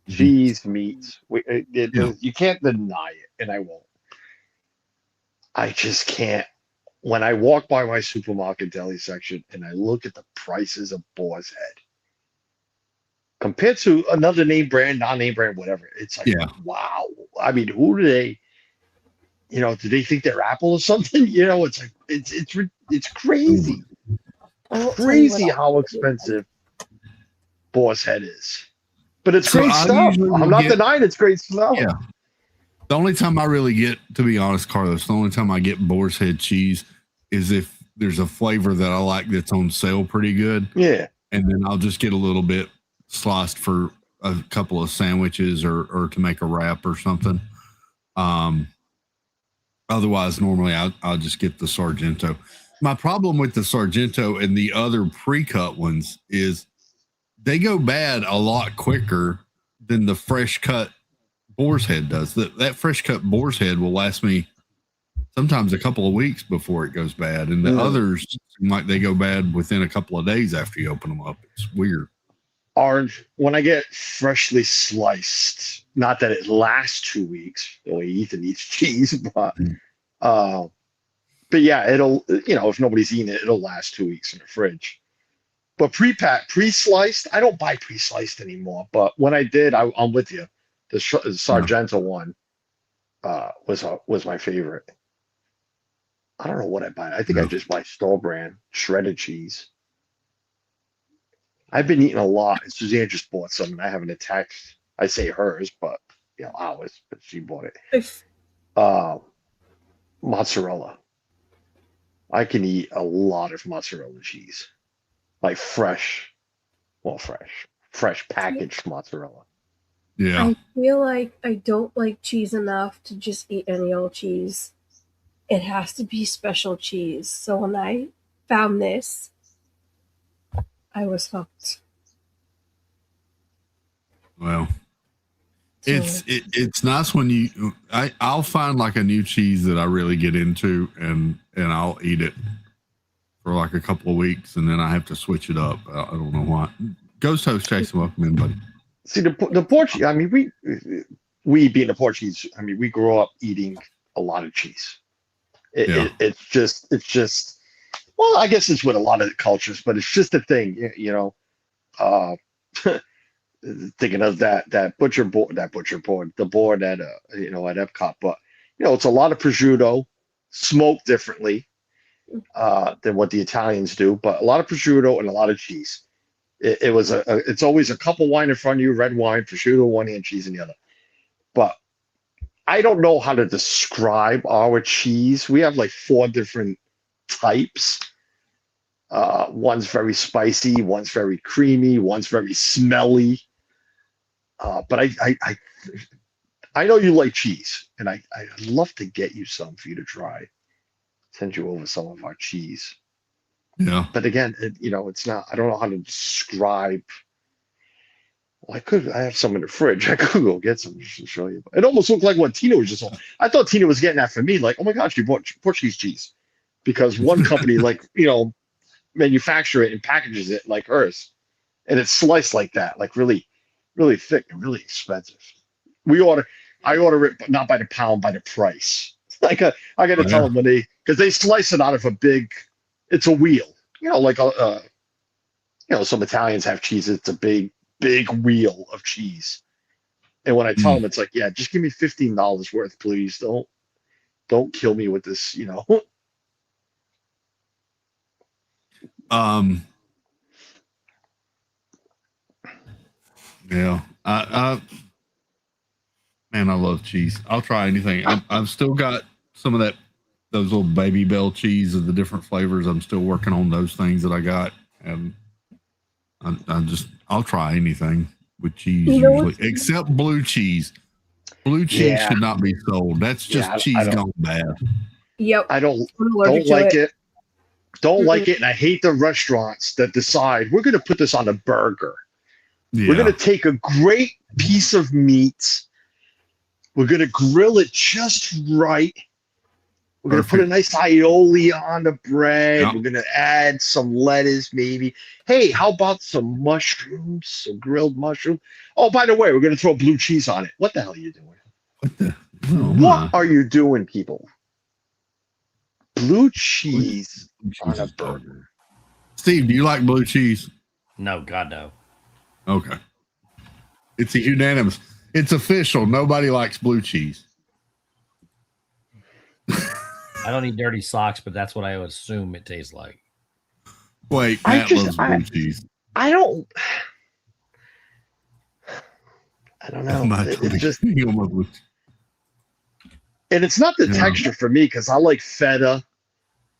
Cheese, meats. You can't deny it, and I won't. I just can't. When I walk by my supermarket deli section and I look at the prices of Boar's Head compared to another name brand, non-name brand, whatever, it's like, wow. I mean, who do they? Do they think they're Apple or something? It's like it's crazy, crazy how expensive Boar's Head is. But it's great stuff. I'm not denying it's great stuff. Yeah. The only time I really get, to be honest, Carlos, the only time I get Boar's Head cheese is if there's a flavor that I like that's on sale pretty good. Yeah. And then I'll just get a little bit sliced for a couple of sandwiches or to make a wrap or something. Otherwise, normally I'll just get the Sargento. My problem with the Sargento and the other pre-cut ones is they go bad a lot quicker than the fresh cut Boar's Head does. That fresh cut Boar's Head will last me sometimes a couple of weeks before it goes bad. And the others, like they go bad within a couple of days after you open them up. It's weird. Orange, when I get freshly sliced, not that it lasts 2 weeks, the way Ethan eats cheese, but yeah, it'll, if nobody's eating it, it'll last 2 weeks in the fridge. But pre-packed, pre-sliced, I don't buy pre-sliced anymore. But when I did, I'm with you. The Sargento one was my favorite. I don't know what I buy. I think I just buy store brand shredded cheese. I've been eating a lot. Suzanne just bought some, and I haven't attacked. I say hers, but ours. But she bought it. Mozzarella. I can eat a lot of mozzarella cheese, like fresh packaged mozzarella. Yeah. I feel like I don't like cheese enough to just eat any old cheese. It has to be special cheese. So when I found this, I was hooked. Well, it's nice when I'll find like a new cheese that I really get into and I'll eat it for like a couple of weeks and then I have to switch it up. I don't know why. Ghost Host Jason, welcome in, buddy. See the Portuguese. I mean, we being the Portuguese. I mean, we grew up eating a lot of cheese. It's just. Well, I guess it's with a lot of cultures, but it's just a thing, thinking of that butcher board, the board at at Epcot, but it's a lot of prosciutto, smoked differently than what the Italians do, but a lot of prosciutto and a lot of cheese. It's always a cup of wine in front of you, red wine, prosciutto one hand, cheese in the other. But I don't know how to describe our cheese. We have like 4 different types. One's very spicy, one's very creamy, one's very smelly. But I know you like cheese, and I'd love to get you some for you to try. Send you over some of our cheese. Yeah. But again, it's not. I don't know how to describe. Well, I have some in the fridge. I could go get some just to show you. It almost looked like what Tina was just on. I thought Tina was getting that for me. Like, oh my gosh, you bought Portuguese cheese. Because one company, manufacture it and packages it like hers. And it's sliced like that, like really, really thick and really expensive. I order it, but not by the pound, by the price. I got to tell them because they slice it out of it's a wheel. Some Italians have cheese. It's a big wheel of cheese. And when I tell them, it's like, yeah, just give me $15 worth, please. Don't kill me with this, Yeah. Man, I love cheese. I'll try anything. I've still got some of those little Baby Bell cheese of the different flavors. I'm still working on those things that I got, and I'll try anything with cheese usually, except blue cheese. Blue cheese should not be sold. That's just cheese gone bad. Yep. I don't like it. Don't like it, and I hate the restaurants that decide we're going to put this on a burger. Yeah. We're going to take a great piece of meat. We're going to grill it just right. We're going to put a nice aioli on the bread. Yep. We're going to add some lettuce, maybe. Hey, how about some mushrooms, some grilled mushroom? Oh, by the way, we're going to throw blue cheese on it. What the hell are you doing? What are you doing, people? Blue cheese on a burger. Steve, do you like blue cheese? No, God, no. Okay. It's a unanimous. It's official. Nobody likes blue cheese. I don't eat dirty socks, but that's what I would assume it tastes like. Wait, Matt loves blue cheese. I don't know. It's just, and it's not the texture for me because I like feta.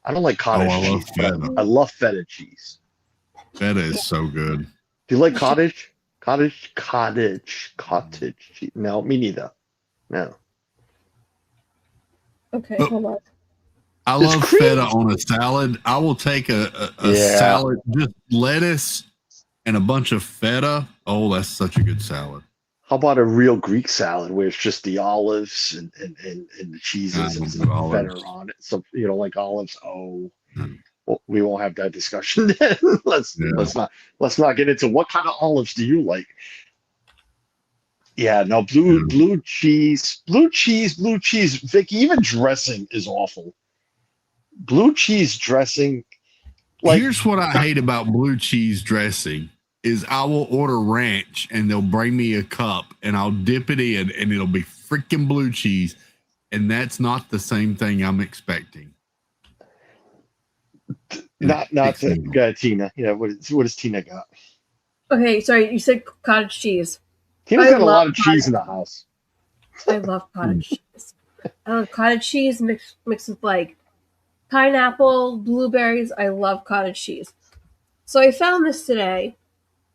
I don't like cottage cheese. I love feta cheese. Feta is so good. Do you like cottage? Cottage cheese? No, me neither. No. Okay, hold on. I love feta on a salad. I will take a salad, just lettuce and a bunch of feta. Oh, that's such a good salad. How about a real Greek salad where it's just the olives and the cheeses and some feta on it? So you don't like olives? Oh, well, we won't have that discussion then. Let's not get into what kind of olives do you like. Yeah, no, blue cheese. Vicky, even dressing is awful. Blue cheese dressing. Here's what I hate about blue cheese dressing is I will order ranch and they'll bring me a cup and I'll dip it in and it'll be freaking blue cheese. And that's not the same thing I'm expecting. Not Tina. Yeah, what does Tina got? Okay, sorry, you said cottage cheese. Tina's got a lot of cheese in the house. I love cottage cheese. Cottage cheese mixed with like pineapple, blueberries. I love cottage cheese. So I found this today.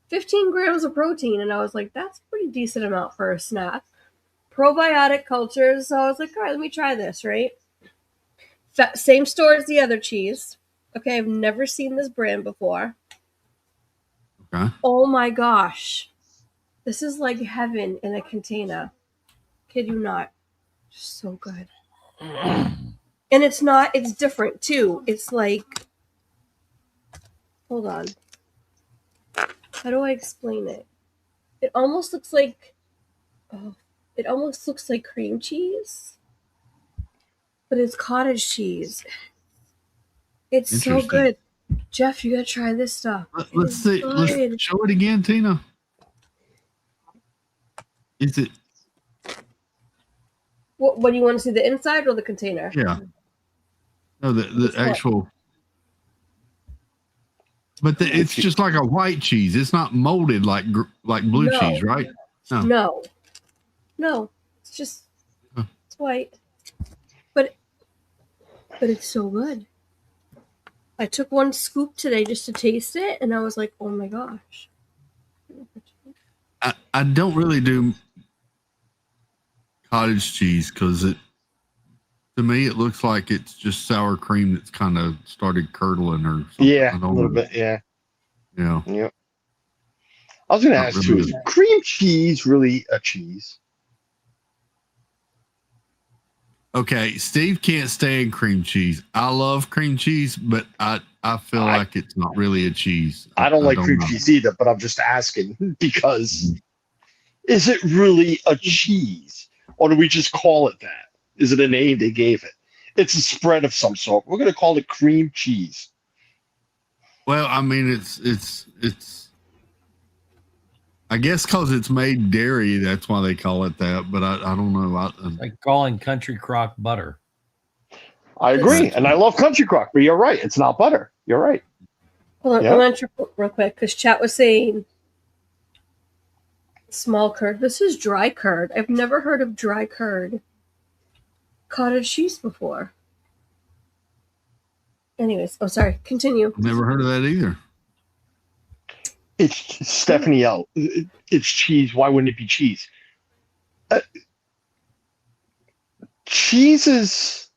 15 grams of protein, and I was like, that's a pretty decent amount for a snack. Probiotic cultures, so I was like, all right, let me try this, right? Same store as the other cheese. Okay, I've never seen this brand before. Okay. Oh my gosh. This is like heaven in a container. Kid you not. Just so good. And it's different too. It's like, hold on. How do I explain it? It almost looks like cream cheese, but it's cottage cheese. It's so good. Jeff, you gotta try this stuff. Let's see. Let's show it again, Tina. Is it? What do you want to see, the inside or the container? Yeah. No, the actual. But it's just like a white cheese. It's not molded like blue cheese, right? No. It's It's white. But it's so good. I took one scoop today just to taste it, and I was like, oh my gosh. I don't really do cottage cheese because to me it looks like it's just sour cream that's kind of started curdling or something. Yeah, a little bit. Yeah. Yeah. Yep. I was going to Not ask too: really. is cream cheese really a cheese? Okay, Steve can't stand cream cheese. I love cream cheese, but I feel like it's not really a cheese. I don't like cream know. cheese either, but I'm just asking because is it really a cheese, or do we just call it that? Is it a name they gave it? It's a spread of some sort. We're going to call it cream cheese. Well, I mean, it's. I guess because it's made dairy, that's why they call it that. But I don't know. It's like calling country crock butter. I agree, and I love country crock, but you're right. It's not butter. You're right. Hold on, Yeah. I'm going to triple real quick because chat was saying small curd. This is dry curd. I've never heard of dry curd cottage cheese before. Anyways, oh, sorry. Continue. Never heard of that either. It's Stephanie L. It's cheese. Why wouldn't it be cheese? Cheeses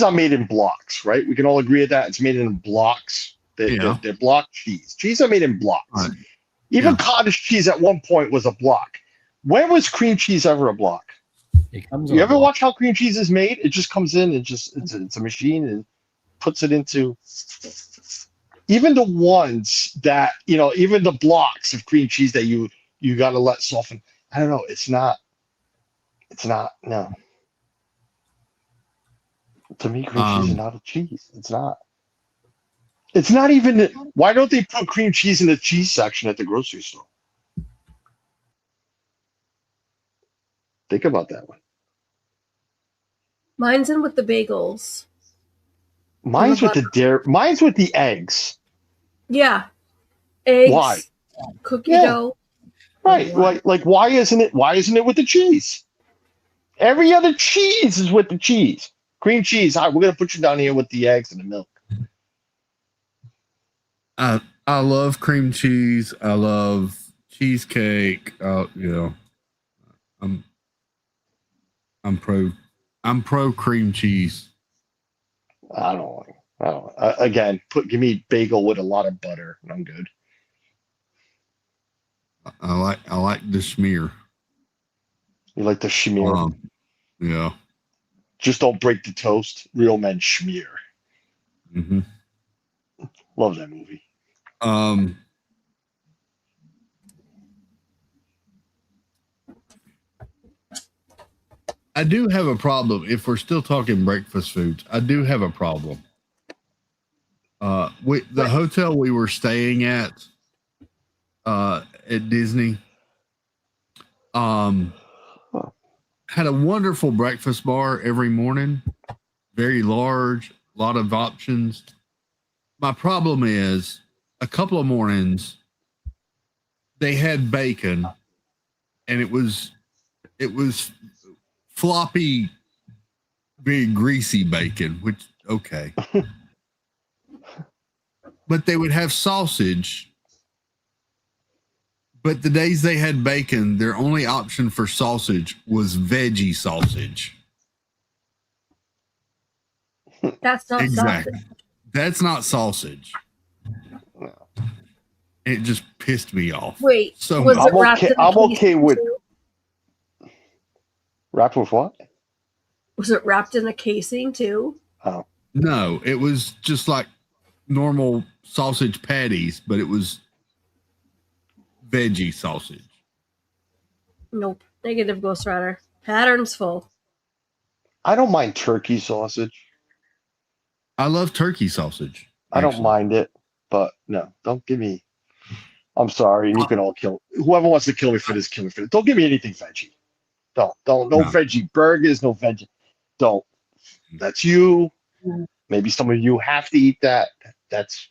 are made in blocks, right? We can all agree at that. It's made in blocks. They're block cheese. Cheese are made in blocks. Right. Even cottage cheese at one point was a block. When was cream cheese ever a block? It comes. You ever watch how cream cheese is made? It just comes in and it's a machine and puts it into. Even the ones that even the blocks of cream cheese that you got to let soften. I don't know. It's not. No. To me, cream cheese is not a cheese. It's not. It's not even. Why don't they put cream cheese in the cheese section at the grocery store? Think about that one. Mine's in with the bagels. Mine's with the dairy. Mine's with the eggs. Yeah. Eggs. Why? Cookie dough. Right. Like why isn't it with the cheese? Every other cheese is with the cheese. Cream cheese. All right, we're gonna put you down here with the eggs and the milk. I love cream cheese. I love cheesecake. I'm pro cream cheese. I don't. Again, give me bagel with a lot of butter, and I'm good. I like the schmear. You like the schmear? Yeah. Just don't break the toast. Real men schmear. Mm-hmm. Love that movie. I do have a problem. If we're still talking breakfast foods, I do have a problem. The hotel we were staying at Disney, had a wonderful breakfast bar every morning, very large, a lot of options. My problem is a couple of mornings they had bacon and it was floppy, very greasy bacon, which okay. But they would have sausage. But the days they had bacon, their only option for sausage was veggie sausage. That's not Exactly. sausage. That's not sausage. It just pissed me off. Wait, So was it wrapped in a I'm okay casing with too? wrapped with what? Was it wrapped in a casing too? Oh. No, it was just like normal sausage patties, but it was veggie sausage. Nope. Negative, Ghost Rider. Pattern's full. I don't mind turkey sausage. I love turkey sausage. I don't mind it, but no, don't give me. I'm sorry, and you can all kill whoever wants to kill me for this. Kill me for this. Don't give me anything veggie. No veggie burgers, no veggie. Don't. That's you. Maybe some of you have to eat that. That's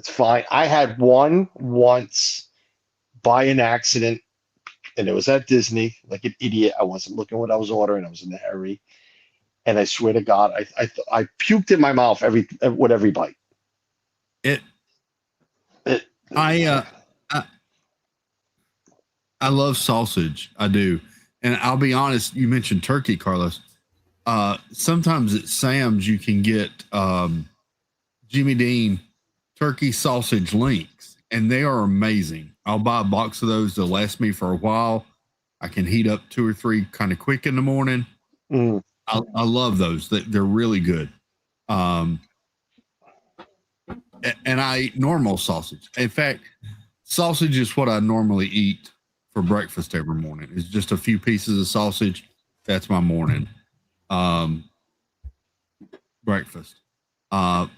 fine. I had one once by an accident and it was at Disney, like an idiot. I wasn't looking what I was ordering. I was in a hurry. And I swear to God, I puked in my mouth with every bite. I love sausage. I do. And I'll be honest, you mentioned turkey, Carlos. Sometimes at Sam's you can get Jimmy Dean turkey sausage links, and they are amazing. I'll buy a box of those. They'll last me for a while. I can heat up 2 or 3 kind of quick in the morning. I love those. They're really good. And I eat normal sausage. In fact, sausage is what I normally eat for breakfast every morning. It's just a few pieces of sausage. That's my morning breakfast. But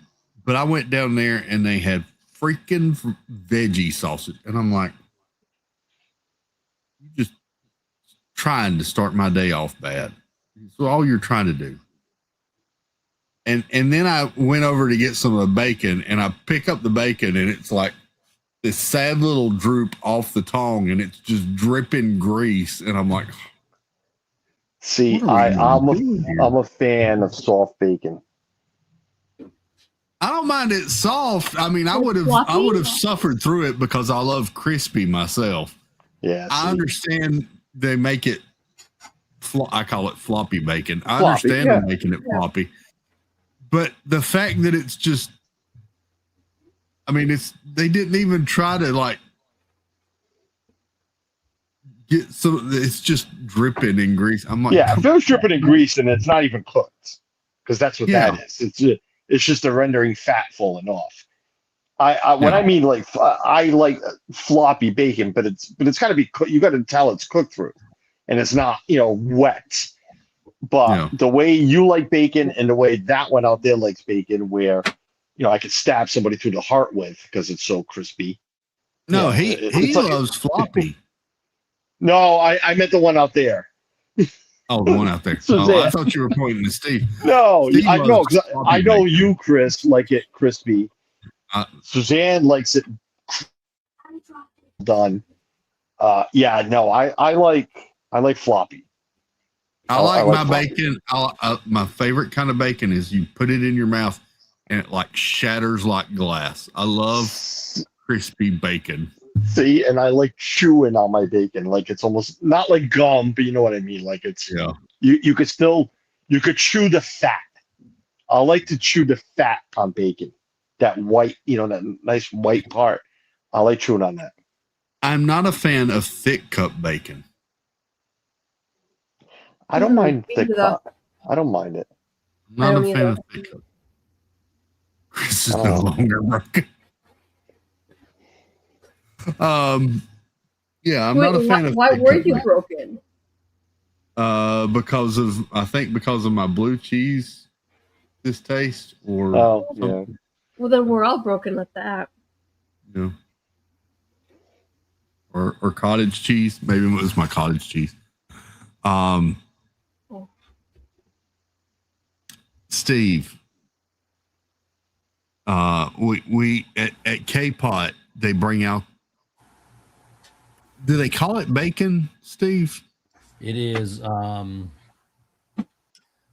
I went down there and they had freaking veggie sausage. And I'm like, you just trying to start my day off bad. So all you're trying to do. And then I went over to get some of the bacon, and I pick up the bacon, and it's like this sad little droop off the tongue, and it's just dripping grease. And I'm like, see, I'm a fan of soft bacon. I don't mind it soft. I mean, I would have suffered through it because I love crispy myself. Yeah, I understand they make it. I call it floppy bacon. I understand them making it floppy, but the fact that it's just, I mean, they didn't even try to like get some. It's just dripping in grease. I'm like, yeah, if it was dripping in grease and it's not even cooked, because that's what that is. It's just a rendering fat falling off. When I mean like I like floppy bacon, but it's got to be cooked. You got to tell it's cooked through, and it's not wet. But the way you like bacon and the way that one out there likes bacon, where I could stab somebody through the heart with because it's so crispy. No, he loves floppy. No, I meant the one out there. Oh, the one out there. Oh, I thought you were pointing to Steve. No, I know. I know you, Chris, like it crispy. Suzanne likes it done. No, I like floppy. I like my bacon. My favorite kind of bacon is you put it in your mouth and it like shatters like glass. I love crispy bacon. See, and I like chewing on my bacon. Like it's almost not like gum, but you know what I mean. Like it's you could chew the fat. I like to chew the fat on bacon. That white, that nice white part. I like chewing on that. I'm not a fan of thick cup bacon. I don't mind thick cup. I don't mind it. I'm not a fan of thick cup. Chris is no longer broken. Yeah, I'm not a fan of. Why were you broken? Because of my blue cheese distaste, or Well, then we're all broken at that. Yeah. Or cottage cheese. Maybe it was my cottage cheese. Steve. We at K-Pot they bring out. Do they call it bacon, Steve? It is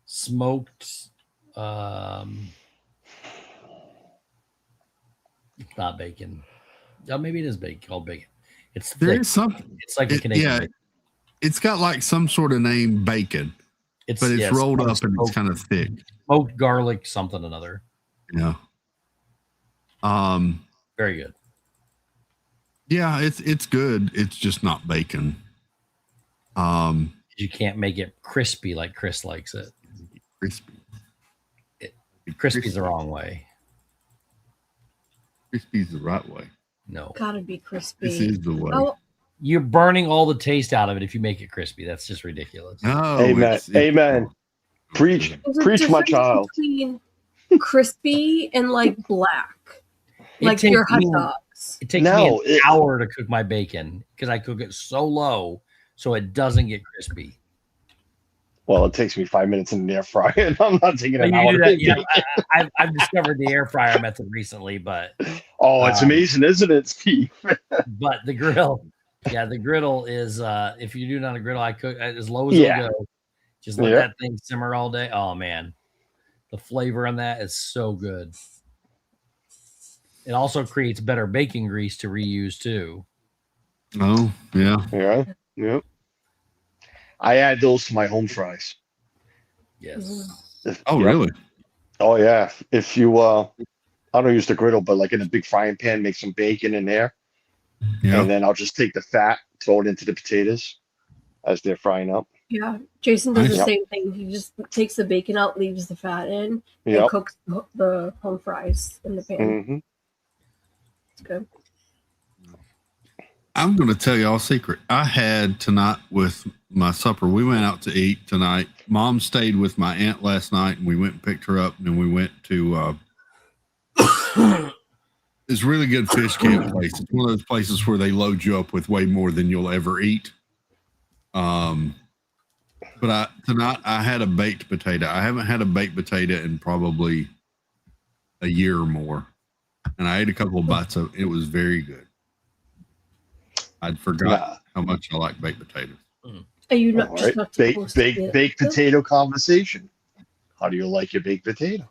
smoked. It's not bacon. Oh, maybe it is bacon. Called bacon. It's there thick. Is something. It's like a Canadian. Bacon. It's got like some sort of name, bacon. But it's rolled up and it's kind of thick. Smoked garlic, something another. Yeah. Very good. Yeah, it's good. It's just not bacon. You can't make it crispy like Chris likes it. Crispy. Crispy's the wrong way. Crispy's the right way. No. Gotta be crispy. This is the way. Oh. You're burning all the taste out of it if you make it crispy. That's just ridiculous. No. Amen. Amen. Preach, my child. Between crispy and like black, like your hot dogs. It takes me an hour to cook my bacon because I cook it so low so it doesn't get crispy. Well, it takes me 5 minutes in the air fryer, and I'm not taking an hour. I've discovered the air fryer method recently, but it's amazing, isn't it, Steve? But the grill Yeah, the griddle is if you do it on a griddle, I cook as low as Yeah. it'll go. Just let Yeah. that thing simmer all day. Oh man, the flavor on that is so good. It also creates better baking grease to reuse too. Oh, yeah. Yeah. Yep. I add those to my home fries. Yes. Oh, Yep. really? Oh yeah. If you I don't use the griddle, but like in a big frying pan, make some bacon in there, Yeah. and then I'll just take the fat, throw it into the potatoes as they're frying up. Yeah, Jason does the Yep. same thing. He just takes the bacon out, leaves the fat in, and Yep. cooks the home fries in the pan. hmm It's good. I'm going to tell y'all a secret. I had tonight with my supper. We went out to eat tonight. Mom stayed with my aunt last night, and we went and picked her up. And then we went to this really good fish camp place. It's one of those places where they load you up with way more than you'll ever eat. But tonight I had a baked potato. I haven't had a baked potato in probably a year or more, and I ate a couple of bites of it. It was very good. I'd forgot how much I like baked potatoes. Are you not All just right. not supposed to eat Baked it? potato conversation. How do you like your baked potato?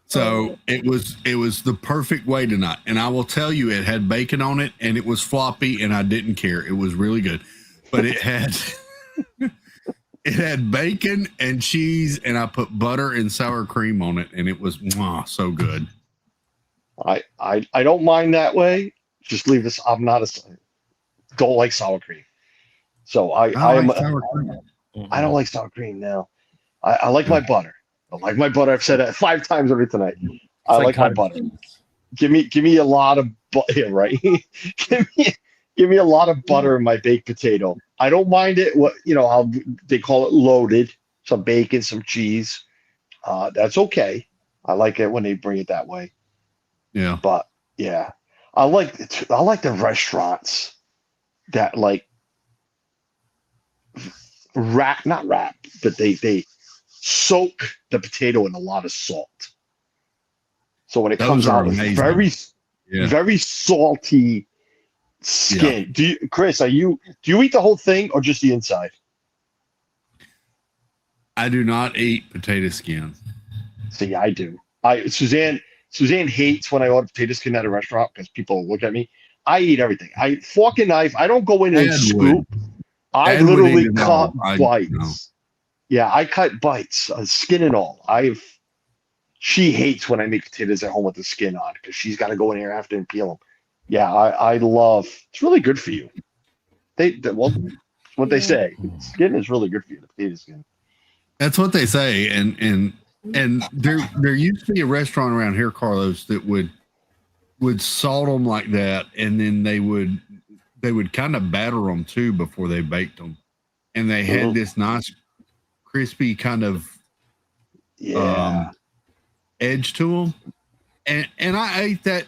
So it was the perfect way tonight. And I will tell you, it had bacon on it and it was floppy and I didn't care. It was really good. But it had it had bacon and cheese and I put butter and sour cream on it and it was so good. I don't mind that way. Just leave this. I'm not don't like sour cream. So I don't like sour cream now. I like my butter. I like my butter. I've said that 5 times already tonight. I like my butter. Give me a lot of butter, right? give me a lot of butter in my baked potato. I don't mind it. How they call it loaded, some bacon, some cheese. That's okay. I like it when they bring it that way. Yeah. But yeah, I like the restaurants that like not wrap, but they soak the potato in a lot of salt. So when it comes out, it's very salty skin. Yeah. Chris, do you eat the whole thing or just the inside? I do not eat potato skin. See, I do. Suzanne hates when I order potato skin at a restaurant because people look at me. I eat everything. Fork and knife. I don't go in and scoop. I literally cut bites. Yeah, I cut bites, skin and all. She hates when I make potatoes at home with the skin on because she's got to go in here after and peel them. Yeah, I love. It's really good for you. What they say. Skin is really good for you. The potato skin. That's what they say, and there used to be a restaurant around here, Carlos, that would salt them like that, and then they would kind of batter them too before they baked them, and they had this nice crispy kind of edge to them, and I ate that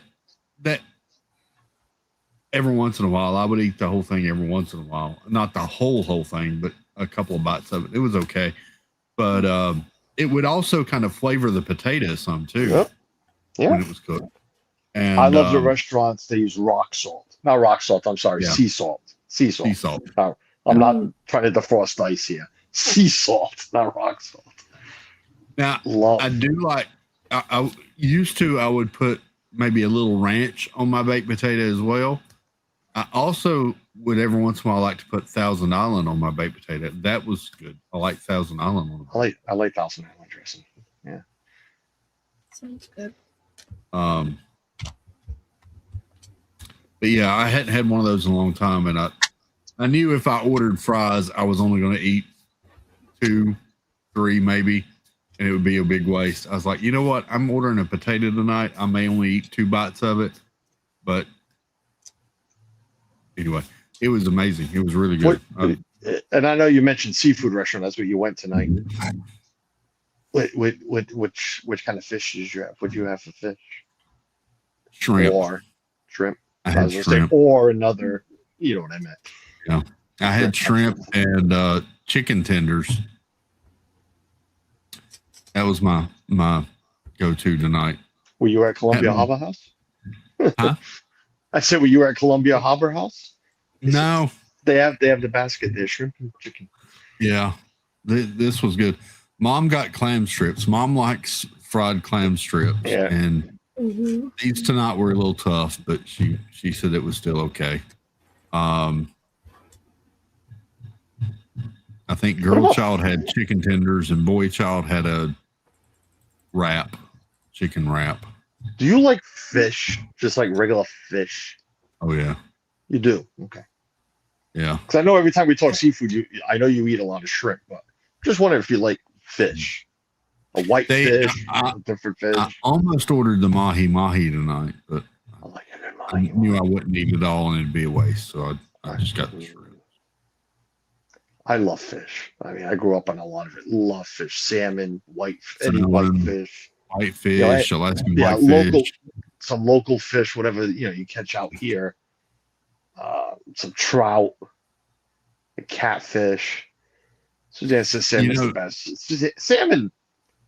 every once in a while. I would eat the whole thing every once in a while, not the whole thing, but a couple of bites of it. It was okay, but it would also kind of flavor the potatoes some too. Yeah, when it was cooked. And I love the restaurants. They use rock salt, not rock salt. I'm sorry, sea salt. Sea salt. Sea salt. I'm not trying to defrost ice here. Sea salt, not rock salt. Now, I do like. I used to. I would put maybe a little ranch on my baked potato as well. I also would every once in a while like to put Thousand Island on my baked potato. That was good. I like Thousand Island on it. I like Thousand Island dressing. Yeah, sounds good. But yeah, I hadn't had one of those in a long time, and I knew if I ordered fries, I was only going to eat 2, 3 maybe, and it would be a big waste. I was like, you know what? I'm ordering a potato tonight. I may only eat 2 bites of it, but anyway, it was amazing. It was really good. And I know you mentioned seafood restaurant. That's where you went tonight. Which kind of fish did you have? What did you have for fish? Shrimp. Or shrimp. I had shrimp. Or another. You know what I meant. Yeah, I had shrimp and chicken tenders. That was my go-to tonight. Were you at Columbia Harbor House? Huh? I said, were you at Columbia Harbor House? No. They have the basket there, shrimp and chicken. Yeah. This was good. Mom got clam strips. Mom likes fried clam strips. Yeah. And these tonight were a little tough, but she said it was still okay. I think girl child had chicken tenders and boy child had a chicken wrap. Do you like fish? Just like regular fish? Oh yeah. You do? Okay. Yeah. Because I know every time we talk seafood, I know you eat a lot of shrimp, but just wondering if you like fish. A white fish, a different fish. I almost ordered the mahi tonight, but I like it in I knew I wouldn't eat it all and it'd be a waste, so I just got the shrimp. I love fish. I mean, I grew up on a lot of it. Love fish, salmon, white fish. Alaskan yeah, whitefish. Some local fish, whatever you catch out here. Some trout, a catfish. Suzanne says salmon's the best.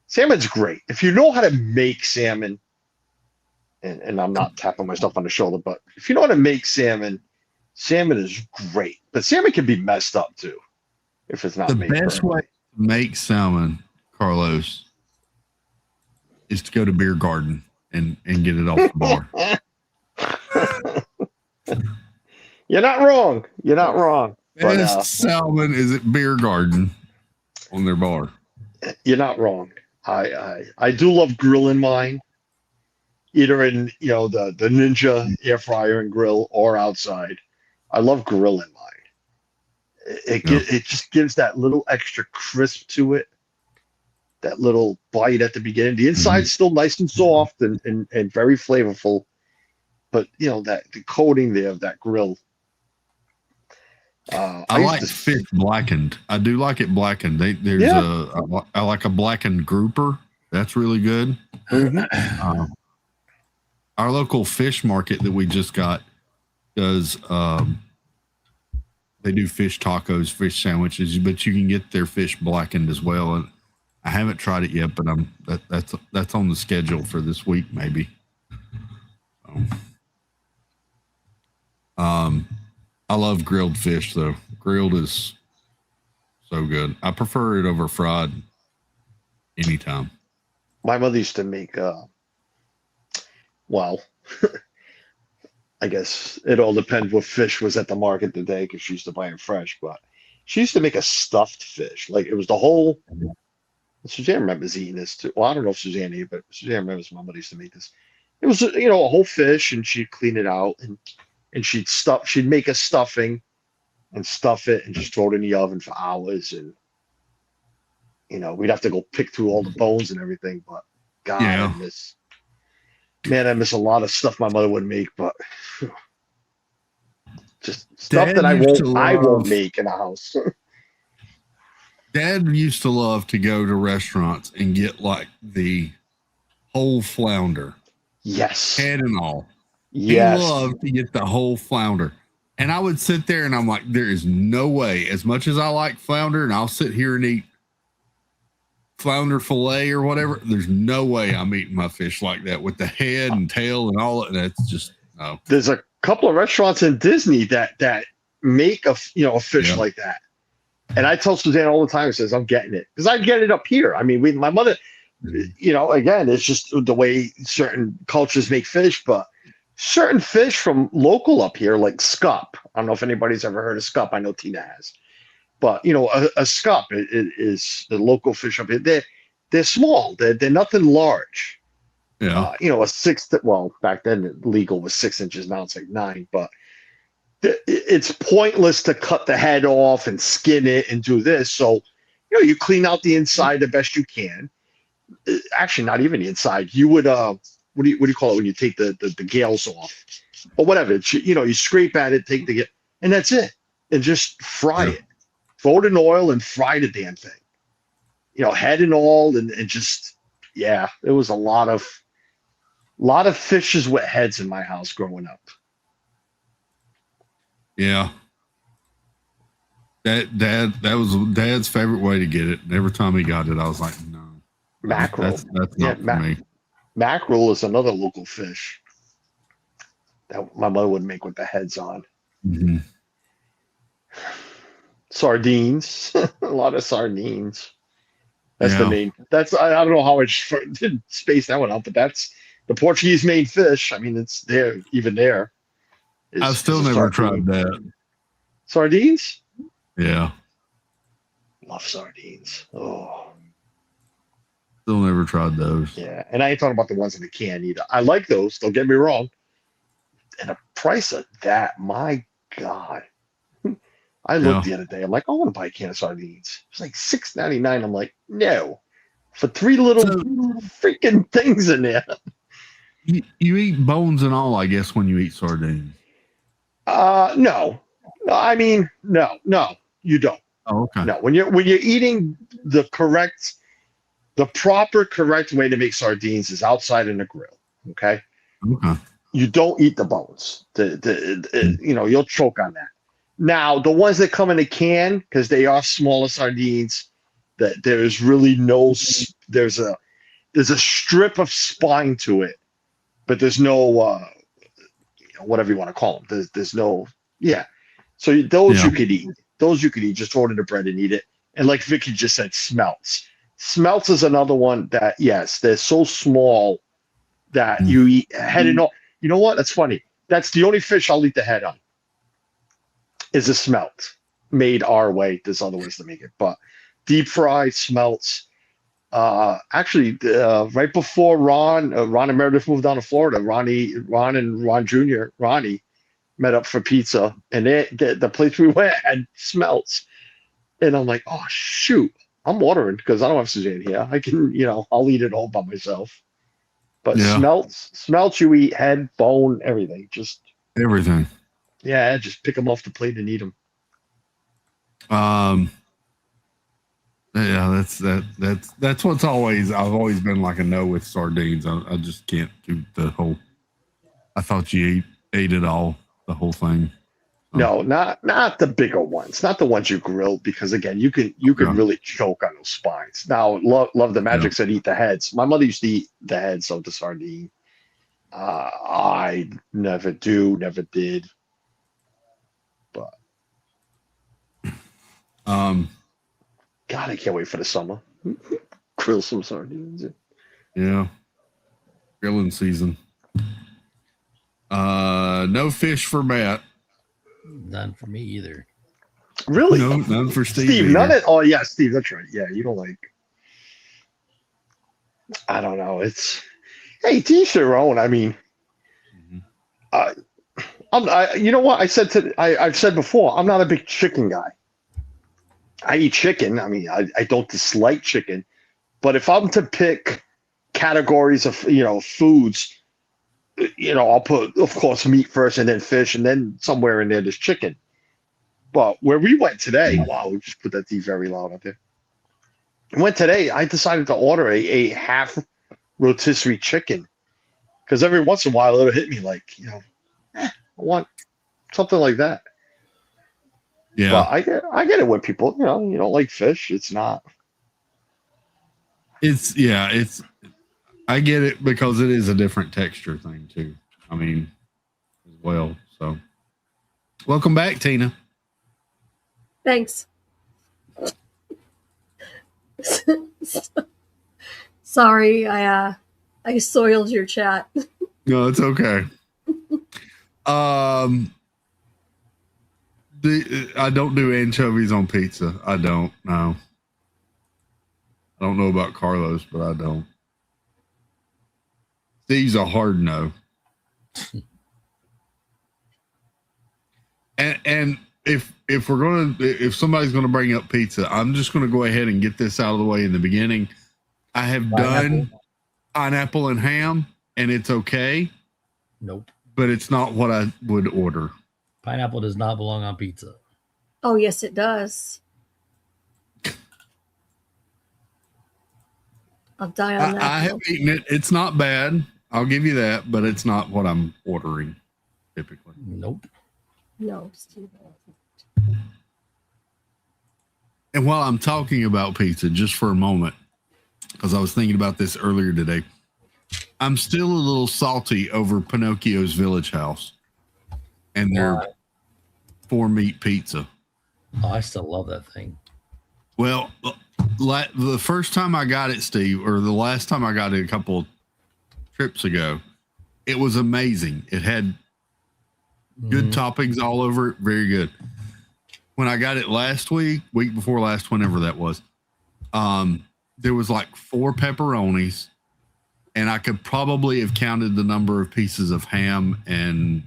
Salmon's great if you know how to make salmon. And I'm not tapping myself on the shoulder, but if you know how to make salmon is great. But salmon can be messed up too if it's not the made best way to make salmon, Carlos, is to go to Beer Garden and get it off the bar. You're not wrong. You're not wrong. Best salmon is at Beer Garden on their bar. You're not wrong. I do love grilling mine, either in the Ninja air fryer and grill or outside. I love grilling mine. It just gives that little extra crisp to it, that little bite at the beginning. The inside's still nice and soft and very flavorful, but that the coating there of that grill. I like fish blackened. I do like it blackened. I like a blackened grouper. That's really good. Our local fish market that we just got does. They do fish tacos, fish sandwiches, but you can get their fish blackened as well. And I haven't tried it yet, but that's on the schedule for this week, maybe. I love grilled fish though. Grilled is so good. I prefer it over fried anytime. My mother used to make I guess it all depends what fish was at the market today because she used to buy it fresh, but she used to make a stuffed fish. Like it was the whole. Suzanne remembers eating this too. Well, I don't know if Suzanne ate, but Suzanne remembers my mother used to make this. It was a whole fish, and she'd clean it out and she'd make a stuffing and stuff it and just throw it in the oven for hours. And, we'd have to go pick through all the bones and everything. But God, I miss a lot of stuff my mother would make, but just stuff Dad that I won't make in a house. Dad used to love to go to restaurants and get like the whole flounder. Yes. Head and all. Yes. He loved to get the whole flounder. And I would sit there and I'm like, there is no way, as much as I like flounder and I'll sit here and eat flounder fillet or whatever, there's no way I'm eating my fish like that with the head and tail and all that. That's just no. There's a couple of restaurants in Disney that make a fish like that. And I tell Suzanne all the time, says, I'm getting it. Because I get it up here. I mean, my mother, again, it's just the way certain cultures make fish, but certain fish from local up here, like scup. I don't know if anybody's ever heard of scup. I know Tina has. But, a scup is the local fish up here. They're small. They're nothing large. Yeah. A back then legal was 6 inches. Now it's like 9. But it's pointless to cut the head off and skin it and do this. So, you clean out the inside the best you can. Actually, not even the inside. You would, what do you call it when you take the gales off? Or whatever. You scrape at it, take the and that's it. And just fry it. Throw it in oil and fry the damn thing. Head and all, and just, it was a lot of fishes with heads in my house growing up. Yeah. That was Dad's favorite way to get it. And every time he got it, I was like, no. Mackerel. That's not for me. Mackerel is another local fish that my mother would make with the heads on. Mm-hmm. Sardines, a lot of sardines. That's the Yeah. main. That's I don't know how I did space that one out, but that's the Portuguese main fish. I mean, it's there even there. I've still never tried that. Sardines. Yeah. Love sardines. Oh. Still never tried those. Yeah, and I ain't talking about the ones in the can either. I like those. Don't get me wrong. And the price of that, my God. I looked the other day. I'm like, I want to buy a can of sardines. It's like $6.99. I'm like, no, for three little freaking things in there. You eat bones and all, I guess, when you eat sardines. No. I mean, no, you don't. Oh, okay. No, when you're eating the proper correct way to make sardines is outside in the grill. Okay. Okay. You don't eat the bones. You'll choke on that. Now, the ones that come in a can, because they are smaller sardines, that there's really there's a strip of spine to it, but there's no whatever you want to call them. There's no So those you could eat. Those you could eat. Just throw it in the bread and eat it. And like Vicky just said, smelts. Smelts is another one that they're so small that you eat head and all. You know what? That's funny. That's the only fish I'll eat the head on. Is a smelt made our way. There's other ways to make it, but deep fried smelts. Actually, right before Ron and Meredith moved down to Florida, Ron and Ron Jr., Ronnie met up for pizza, and the place we went had smelts, and I'm like, oh shoot, I'm ordering because I don't have Suzanne here. I can, I'll eat it all by myself. But smelts, you eat head, bone, everything, just everything. Yeah, just pick them off the plate and eat them. Yeah, that's what's I've always been like a no with sardines. I just can't do the whole. I thought you ate it all, the whole thing. No, not the bigger ones, not the ones you grilled, because again, you can really choke on those spines. Now, love the Magic said eat the heads. My mother used to eat the heads of the sardine. I never did. But God, I can't wait for the summer. Grill some sardines. Yeah, grilling season. No fish for Matt. None for me either. Really? No, none for Steve. Steve, none at oh yeah, Steve, that's right. Yeah, you don't like. I don't know. It's hey, to each their own. I mean, you know what I said I've said before. I'm not a big chicken guy. I eat chicken. I mean, I don't dislike chicken, but if I'm to pick categories of foods, I'll put, of course, meat first, and then fish, and then somewhere in there's chicken. But where we went today, wow, we just put that D very loud out there. We went today. I decided to order a half rotisserie chicken because every once in a while it'll hit me like, I want something like that. Yeah, but I get it when people, you don't like fish. It's not. I get it because it is a different texture thing too. I mean, as well. So, welcome back, Tina. Thanks. Sorry, I soiled your chat. No, it's okay. I don't do anchovies on pizza. I don't. No. I don't know about Carlos, but I don't. Steve's a hard no. And if somebody's gonna bring up pizza, I'm just gonna go ahead and get this out of the way in the beginning. I have done pineapple and ham, and it's okay. Nope. But it's not what I would order. Pineapple does not belong on pizza. Oh, yes, it does. I'll die on that. I have eaten it. It's not bad. I'll give you that, but it's not what I'm ordering typically. Nope. No, Steve. And while I'm talking about pizza, just for a moment, because I was thinking about this earlier today, I'm still a little salty over Pinocchio's Village House and their 4-meat pizza. Oh, I still love that thing. Well, the first time I got it, Steve, or the last time I got it a couple trips ago, it was amazing. It had good toppings all over it. Very good. When I got it last week before last, whenever that was, there was like 4 pepperonis, and I could probably have counted the number of pieces of ham and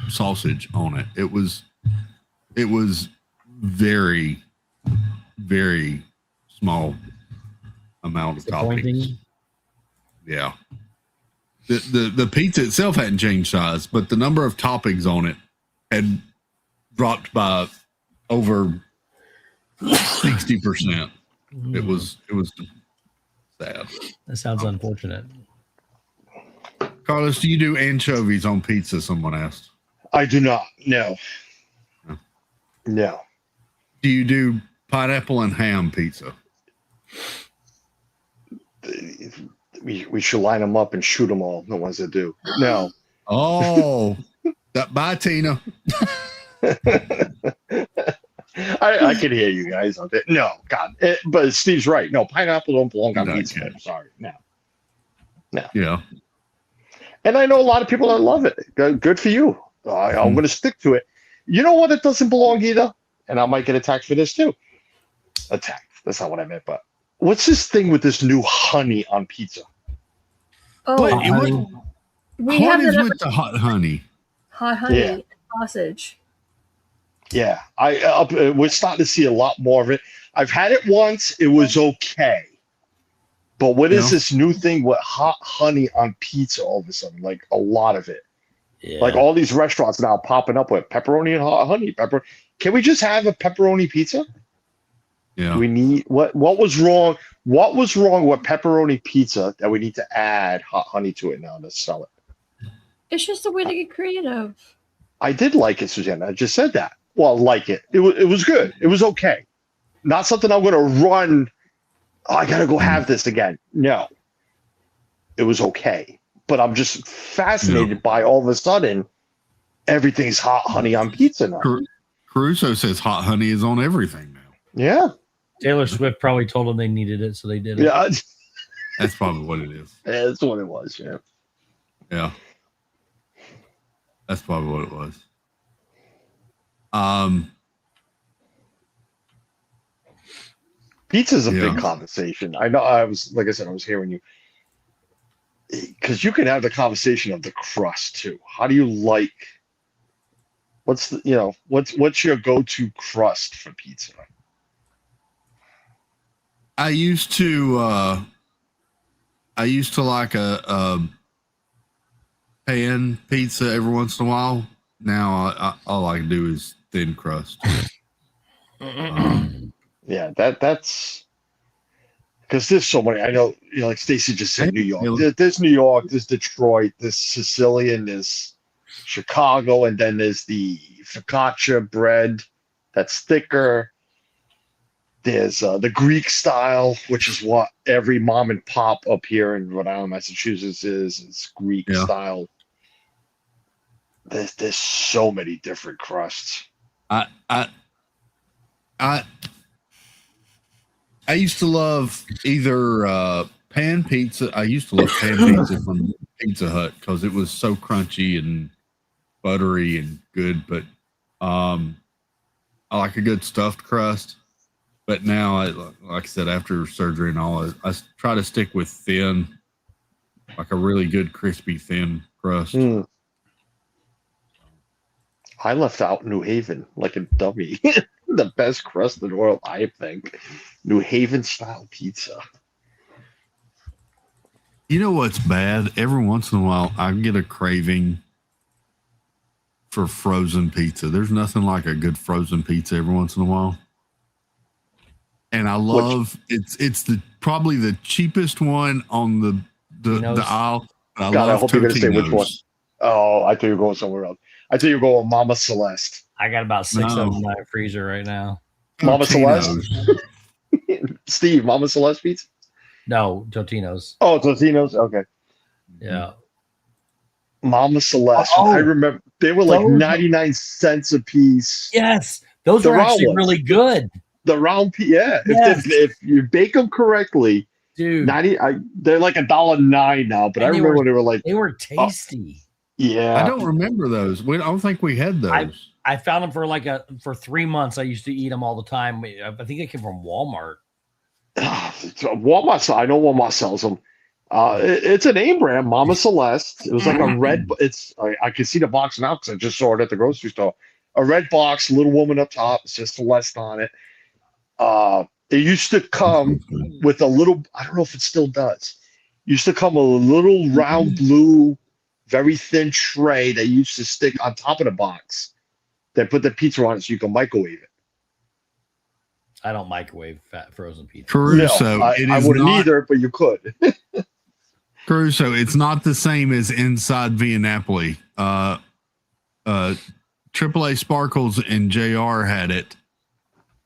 sausage on it. It was very, very small amount of toppings. Yeah. The pizza itself hadn't changed size, but the number of toppings on it had dropped by over 60%. It was sad. That sounds unfortunate. Carlos, do you do anchovies on pizza? Someone asked. I do not. No. No. Do you do pineapple and ham pizza? We should line them up and shoot them all. The ones that do. No. Oh, bye, Tina. I can hear you guys on that. No, God. But Steve's right. No, pineapple don't belong on pizza. I'm sorry. No. Yeah. And I know a lot of people that love it. Good for you. I'm going to stick to it. You know what? It doesn't belong either. And I might get attacked for this too. Attacked. That's not what I meant. But what's this thing with this new honey on pizza? Oh, we have it it with the hot honey. Hot honey Yeah. sausage. Yeah, we're starting to see a lot more of it. I've had it once; it was okay. But what is this new thing with hot honey on pizza? All of a sudden, like a lot of it, like all these restaurants now popping up with pepperoni and hot honey. Can we just have a pepperoni pizza? Yeah. We need what was wrong? What was wrong with pepperoni pizza that we need to add hot honey to it now to sell it? It's just a way to get creative. I did like it, Susanna. I just said that. Well, like it. It was good. It was okay. Not something I'm going to run. Oh, I got to go have this again. No. It was okay. But I'm just fascinated by all of a sudden, everything's hot honey on pizza now. Caruso says hot honey is on everything now. Yeah. Taylor Swift probably told them they needed it, so they did it. Yeah. That's probably what it is. Yeah, that's what it was. Yeah. Yeah. That's probably what it was. Pizza's a big conversation. I know. I was hearing you because you can have the conversation of the crust too. How do you like? What's your go-to crust for pizza? I used to like a pan pizza every once in a while. Now all I can do is thin crust. Yeah, that's because there's so many. I know, like Stacy just said, New York. There's New York. There's Detroit. There's Sicilian. There's Chicago, and then there's the focaccia bread that's thicker. There's the Greek style, which is what every mom and pop up here in Rhode Island, Massachusetts is. It's Greek style. There's so many different crusts. I used to love either pan pizza. I used to love pan pizza from Pizza Hut because it was so crunchy and buttery and good. But I like a good stuffed crust. But now, like I said, after surgery and all, I try to stick with thin, like a really good crispy thin crust. I left out New Haven like a dummy. The best crust in the world, I think. New Haven style pizza. You know what's bad? Every once in a while, I get a craving for frozen pizza. There's nothing like a good frozen pizza every once in a while. And I love it's probably the cheapest one on the aisle. I hope you're going to say which one. Oh, I thought you were going somewhere else. I thought you were going Mama Celeste. I got about 6 of them in my freezer right now. Mama Celeste? Steve, Mama Celeste pizza? No, Totino's. Oh, Totino's? Okay. Yeah. Mama Celeste. Oh, I remember they were like those- 99 cents a piece. Yes, those The were round actually ones. really good, The round piece, yeah. Yes. If you bake them correctly, dude. they're like $1.09 now. But And I they remember were- when they were like, They were tasty. yeah. I don't remember those. I don't think we had those. I found them for 3 months. I used to eat them all the time. I think they came from Walmart. Walmart. I know Walmart sells them. It's a name brand, Mama Celeste. It was like a red. I can see the box now because I just saw it at the grocery store. A red box, little woman up top. It says Celeste on it. It used to come with a little. I don't know if it still does. Used to come with a little round blue, very thin tray that used to stick on top of the box. They put the pizza on it so you can microwave it. I don't microwave frozen pizza. Caruso, No, it I is wouldn't not, either, but you could. Caruso, it's not the same as inside Via Napoli. AAA Sparkles and JR had it,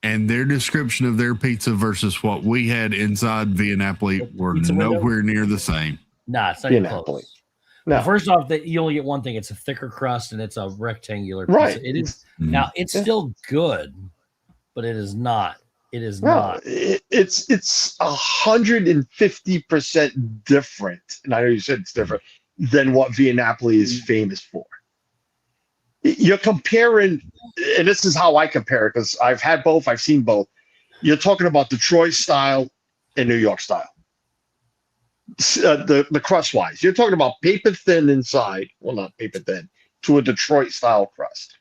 and their description of their pizza versus what we had inside Via Napoli were Pizza window? nowhere near the same. Nah, it's not Via even Napoli. close. No. Well, first off, you only get one thing. It's a thicker crust and it's a rectangular pizza. Right. It is Mm. now. It's still good, but it is not. It is No, not. it's 150% different. And I know you said it's different than what Via Napoli is famous for. You're comparing, and this is how I compare it because I've had both, I've seen both. You're talking about Detroit style and New York style. The crust wise, you're talking about paper thin inside. Well, not paper thin, to a Detroit style crust.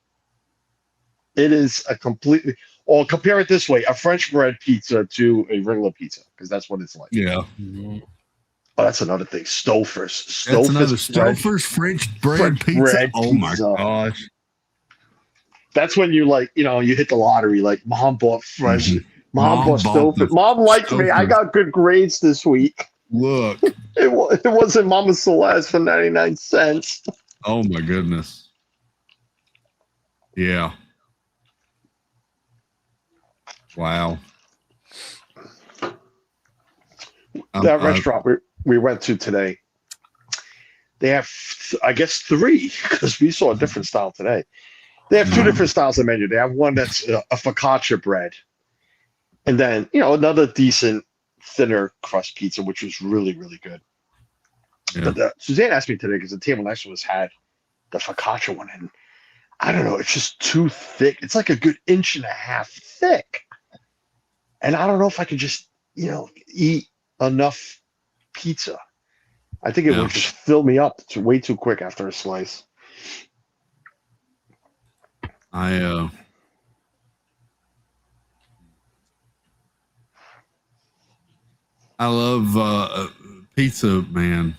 It is a completely, or compare it this way: a French bread pizza to a regular pizza, because that's what it's like. Yeah, Mhm. Oh, that's another thing. Stouffer's. that's another bread. Stouffer's French bread French pizza. bread Oh my pizza. gosh! That's when you like, you hit the lottery. Like mom bought fresh. Mhm. Mom bought bought the Stouffer's. Mom liked me. I Stouffer's. got good grades this week. Look, It wasn't Mama Celeste for 99 cents. oh my goodness! Yeah. Wow. That restaurant we went to today, they have, I guess, 3, because we saw a different style today. They have 2 different styles of menu. They have one that's a focaccia bread, and then another decent thinner crust pizza, which was really, really good. Yeah. But Suzanne asked me today because the table next to us had the focaccia one, and I don't know, it's just too thick. It's like a good 1.5 inches thick, and I don't know if I could just eat enough pizza. I think it would just fill me up way too quick after a slice. I love pizza, man.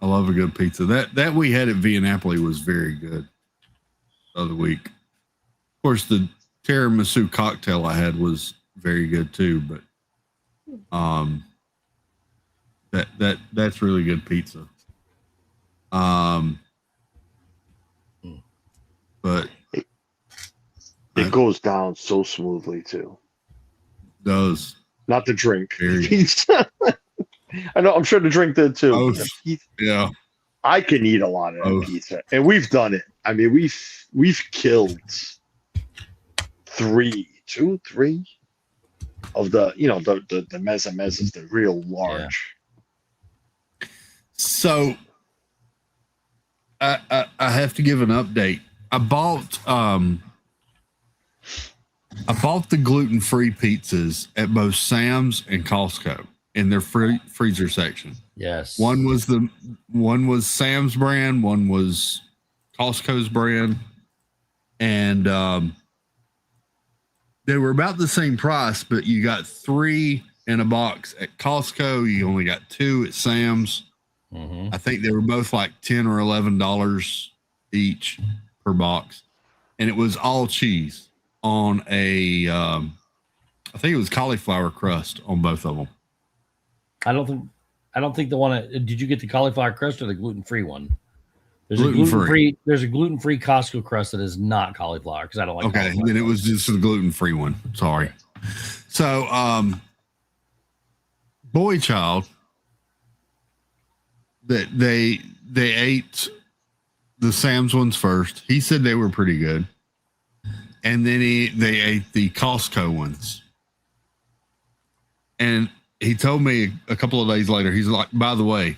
I love a good pizza. That we had at Via Napoli was very good the other week. Of course, the tiramisu cocktail I had was very good too, but that's really good pizza. But It goes down so smoothly too. does Not the drink. Very- Pizza. I know. I'm sure the drink did too. Both. Yeah. I can eat a lot of that Both. pizza, and we've done it. I mean, we've killed 3 of the the mezzas, the real large. So I have to give an update. I bought the gluten-free pizzas at both Sam's and Costco in their freezer section. Yes. One was Sam's brand, one was Costco's brand, and they were about the same price, but you got 3 in a box at Costco. You only got 2 at Sam's. Mhm. I think they were both like $10 or $11 each per box, and it was all cheese on a I think it was cauliflower crust on both of them. I don't think the one. Did you get the cauliflower crust or the gluten-free one? There's Gluten-free. a gluten-free. There's a gluten-free Costco crust that is not cauliflower because I don't like. Okay, cauliflower then it crust. was just the gluten-free one. Sorry. So, boy child, that they ate the Sam's ones first. He said they were pretty good. And then they ate the Costco ones. And he told me a couple of days later, he's like, by the way,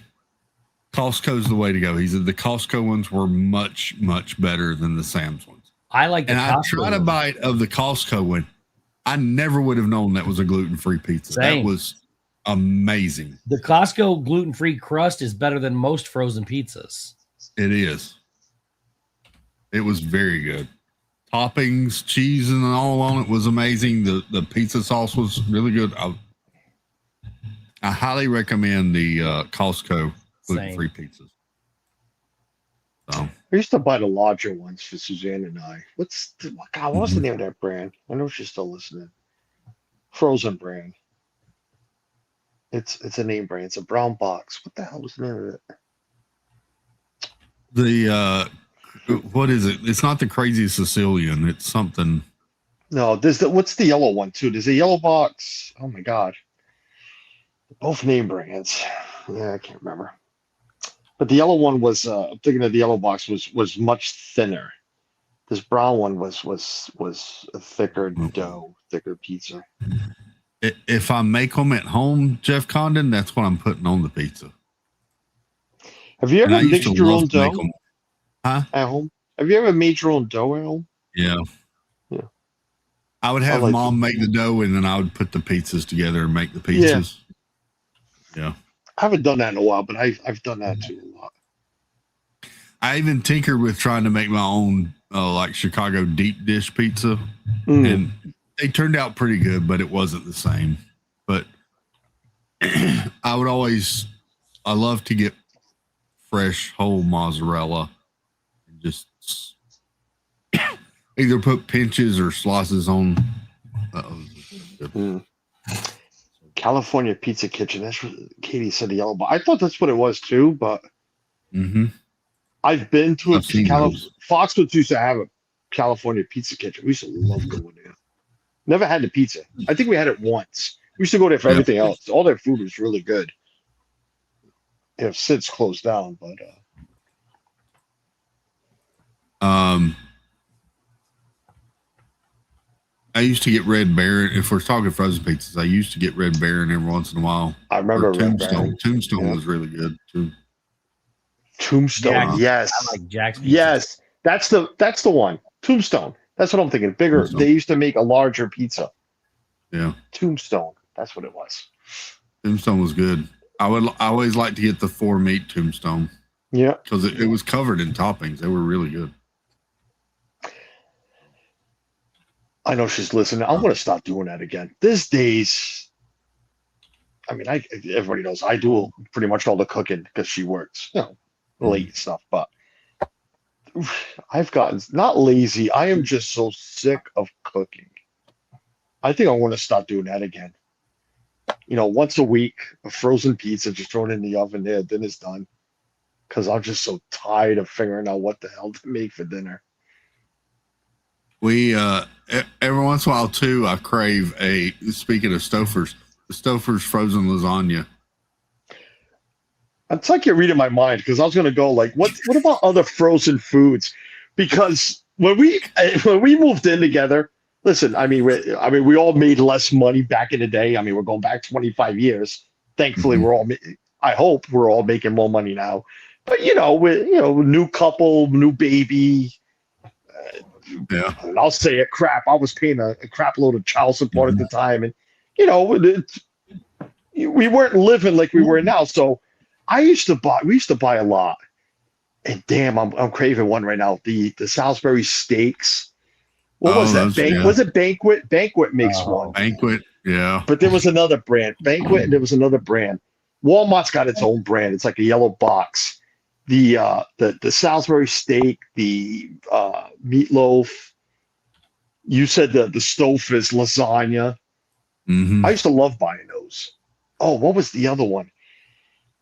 Costco's the way to go. He said the Costco ones were much, much better than the Sam's ones. I like the and Costco I tried a bite of the Costco one. I never would have known that was a gluten-free pizza. Same. That was amazing. The Costco gluten-free crust is better than most frozen pizzas. It is. It was very good. Toppings, cheese, and all on it was amazing. The pizza sauce was really good. I highly recommend the Costco gluten-free pizzas. So I used to buy the larger ones for Suzanne and I. What's the name of that brand? I know she's still listening. Frozen brand. It's a name brand. It's a brown box. What the hell was the name of it? the what is it? It's not the Crazy Sicilian. It's something. No, what's the yellow one too? There's a yellow box. Oh my god. Both name brands. Yeah, I can't remember. But the yellow one was I'm thinking of the yellow box was much thinner. This brown one was a thicker dough, thicker pizza. If I make them at home, Jeff Condon, that's what I'm putting on the pizza. Have you ever mixed your own dough at home? Have you ever made your own dough at home? Yeah. Yeah. I would have mom make the dough and then I would put the pizzas together and make the pizzas. Yeah. I haven't done that in a while, but I've done that too a lot. I even tinkered with trying to make my own like Chicago deep dish pizza, and they turned out pretty good, but it wasn't the same. But I love to get fresh whole mozzarella and just either put pinches or slices on. California Pizza Kitchen. That's what Katie said. The yellow box. I thought that's what it was too, but I've been to Foxwoods used to have a California Pizza Kitchen. We used to love going there. Never had the pizza. I think we had it once. We used to go there for everything else. All their food was really good. They have since closed down, but I used to get Red Baron. If we're talking frozen pizzas, I used to get Red Baron every once in a while. I remember Tombstone. Tombstone was really good too. Tombstone, yes. I like Jack's pizza. Yes, that's the one. Tombstone. That's what I'm thinking. Bigger. Tombstone. They used to make a larger pizza. Yeah. Tombstone. That's what it was. Tombstone was good. I always like to get the 4-meat Tombstone. Yeah. Because it was covered in toppings. They were really good. I know she's listening. I'm going to stop doing that again. These days, I mean, everybody knows I do pretty much all the cooking because she works, late and stuff. But I've gotten not lazy. I am just so sick of cooking. I think I want to stop doing that again. Once a week, a frozen pizza, just throw it in the oven there, dinner's done. Because I'm just so tired of figuring out what the hell to make for dinner. We every once in a while too, I crave speaking of Stouffer's, the Stouffer's frozen lasagna. It's like you're reading my mind because I was going to go like, what about other frozen foods? Because when we moved in together, listen, I mean, we all made less money back in the day. I mean, we're going back 25 years. Thankfully, I hope we're all making more money now. But new couple, new baby. And I'll say it, crap. I was paying a crap load of child support at the time, and we weren't living like we were now. So we used to buy a lot, and damn, I'm craving one right now. The Salisbury steaks. What was that? Was it Banquet? Banquet makes one. Banquet, yeah. But there was another brand, Banquet, and there was another brand. Walmart's got its own brand. It's like a yellow box. The Salisbury steak, the meatloaf. You said the Stouffer's lasagna. I used to love buying those. Oh, what was the other one?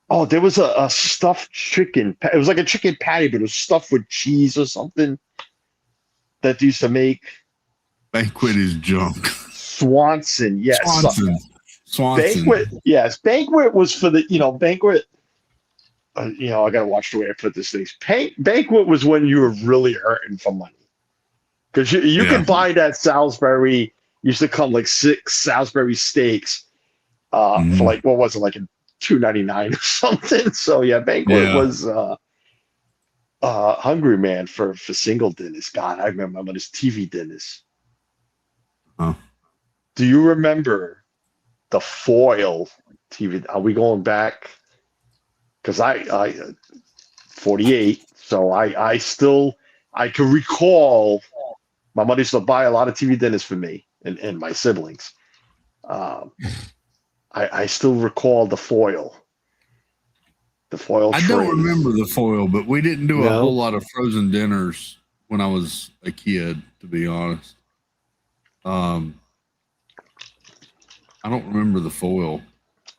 Oh, there was a stuffed chicken. It was like a chicken patty, but it was stuffed with cheese or something that they used to make. Banquet is junk. Swanson, yes. Swanson. Banquet, yes. Banquet was for the, Banquet. you know, I gotta watch the way I put this thing. Banquet was when you were really hurting for money because you could buy that Salisbury. Used to come like 6 Salisbury steaks for like what was it, like $2.99 or something. So yeah, Banquet was Hungry Man for single dinners. God, I remember my mother's TV dinners. Huh. Do you remember the foil TV? Are we going back? Because I 48, so I still I can recall my mother used to buy a lot of TV dinners for me and my siblings. I still recall the foil. The foil. I don't remember the foil, but we didn't do a whole lot of frozen dinners when I was a kid, to be honest. I don't remember the foil.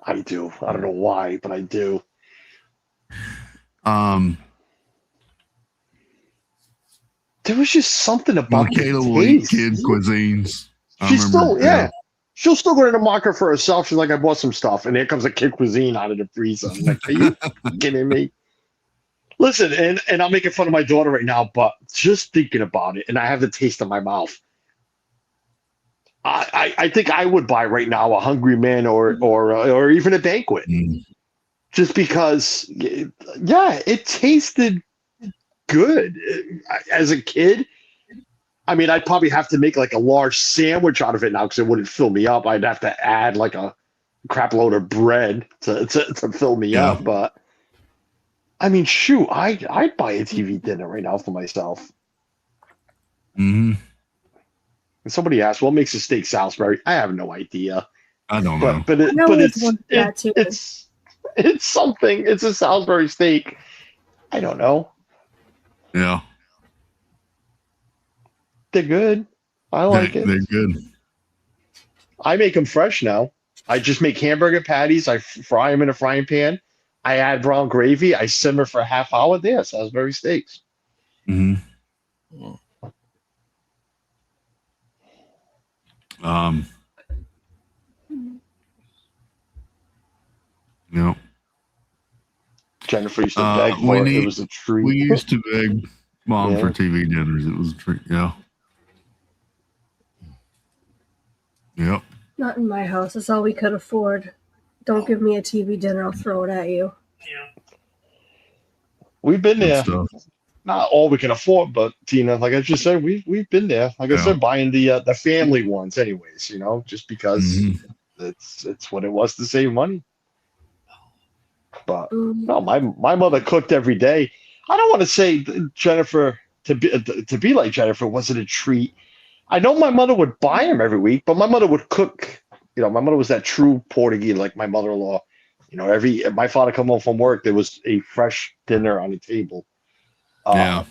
I do. I don't know why, but I do. There was just something about Kayla will eat kid cuisines. She's still, she'll still go to the market for herself. She's like, I bought some stuff, and here comes a kid cuisine out of the freezer. I'm like, are you kidding me? Listen, and I'm making fun of my daughter right now, but just thinking about it, and I have the taste in my mouth. I think I would buy right now a Hungry Man or even a Banquet, just because, it tasted good as a kid. I mean, I'd probably have to make like a large sandwich out of it now because it wouldn't fill me up. I'd have to add like a crap load of bread to fill me up. But I mean, shoot, I'd buy a TV dinner right now for myself. And somebody asked, "What makes a steak Salisbury?" I have no idea. I don't know, but it's something. It's a Salisbury steak. I don't know. Yeah. They're good. I like it. They're good. I make them fresh now. I just make hamburger patties. I fry them in a frying pan. I add brown gravy. I simmer for a half hour. There, Salisbury steaks. Yeah. Jennifer used to beg for it. It was a treat. We used to beg Mom for TV dinners. It was a treat. Yeah. Yep. Not in my house. That's all we could afford. Don't give me a TV dinner. I'll throw it at you. We've been there. Not all we can afford, but Tina, like I just said, we've been there. Like I said, buying the family ones, anyways. You know, just because it's what it was to save money. But no, my mother cooked every day. I don't want to say Jennifer to be like Jennifer wasn't a treat. I know my mother would buy them every week, but my mother would cook. You know, my mother was that true Portuguese, like my mother-in-law. You know, my father come home from work, there was a fresh dinner on the table. But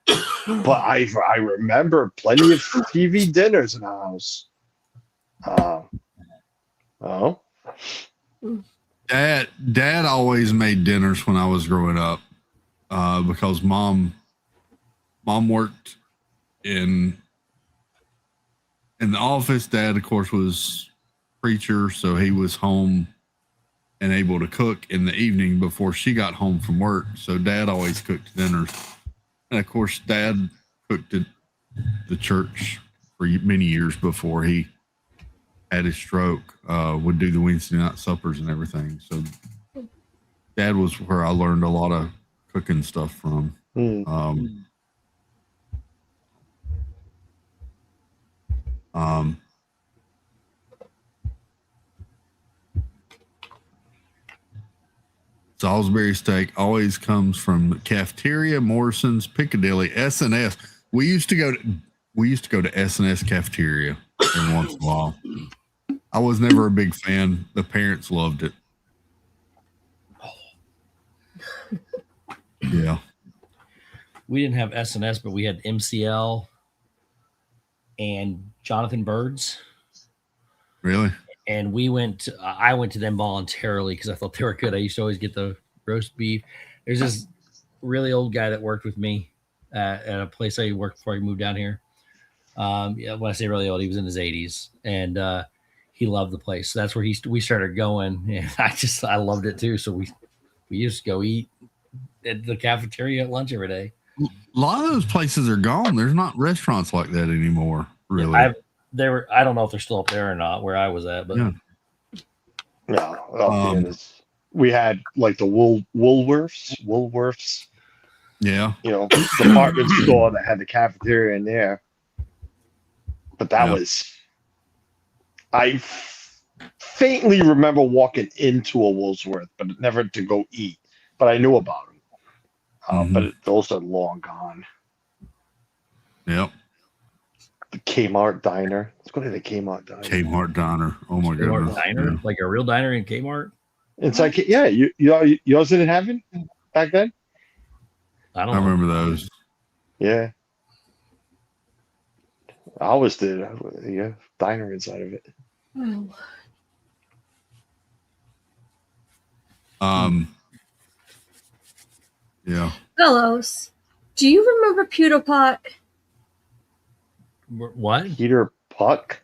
I remember plenty of TV dinners in the house. Dad always made dinners when I was growing up, because mom worked in the office. Dad, of course, was preacher, so he was home and able to cook in the evening before she got home from work. So Dad always cooked dinners, and of course, Dad cooked at the church for many years before he had his stroke. Would do the Wednesday night suppers and everything. So Dad was where I learned a lot of cooking stuff from. Salisbury steak always comes from Cafeteria, Morrison's, Piccadilly, S&S. We used to go to S&S Cafeteria every once in a while. I was never a big fan. The parents loved it. Yeah. We didn't have S&S, but we had MCL and Jonathan Bird's. Really? And I went to them voluntarily because I thought they were good. I used to always get the roast beef. There's this really old guy that worked with me at a place I worked before I moved down here. When I say really old, he was in his 80s, and he loved the place. So that's where we started going, and I loved it too. So we used to go eat at the cafeteria at lunch every day. A lot of those places are gone. There's not restaurants like that anymore, really. I don't know if they're still up there or not where I was at, but Yeah. No, we had like the Woolworths, Yeah. department store that had the cafeteria in there. But that was, I faintly remember walking into a Woolworth, but never to go eat. But I knew about them. But those are long gone. Yep. The Kmart diner. Let's go to the Kmart diner. Kmart diner. Oh my Kmart goodness. diner, Yeah. like a real diner in Kmart. It's like, yours didn't have it back then? I don't I know. remember those. Yeah. I always did. Diner inside of it. Yeah. Fellows, do you remember Pewter Pot? What? Peter Puck?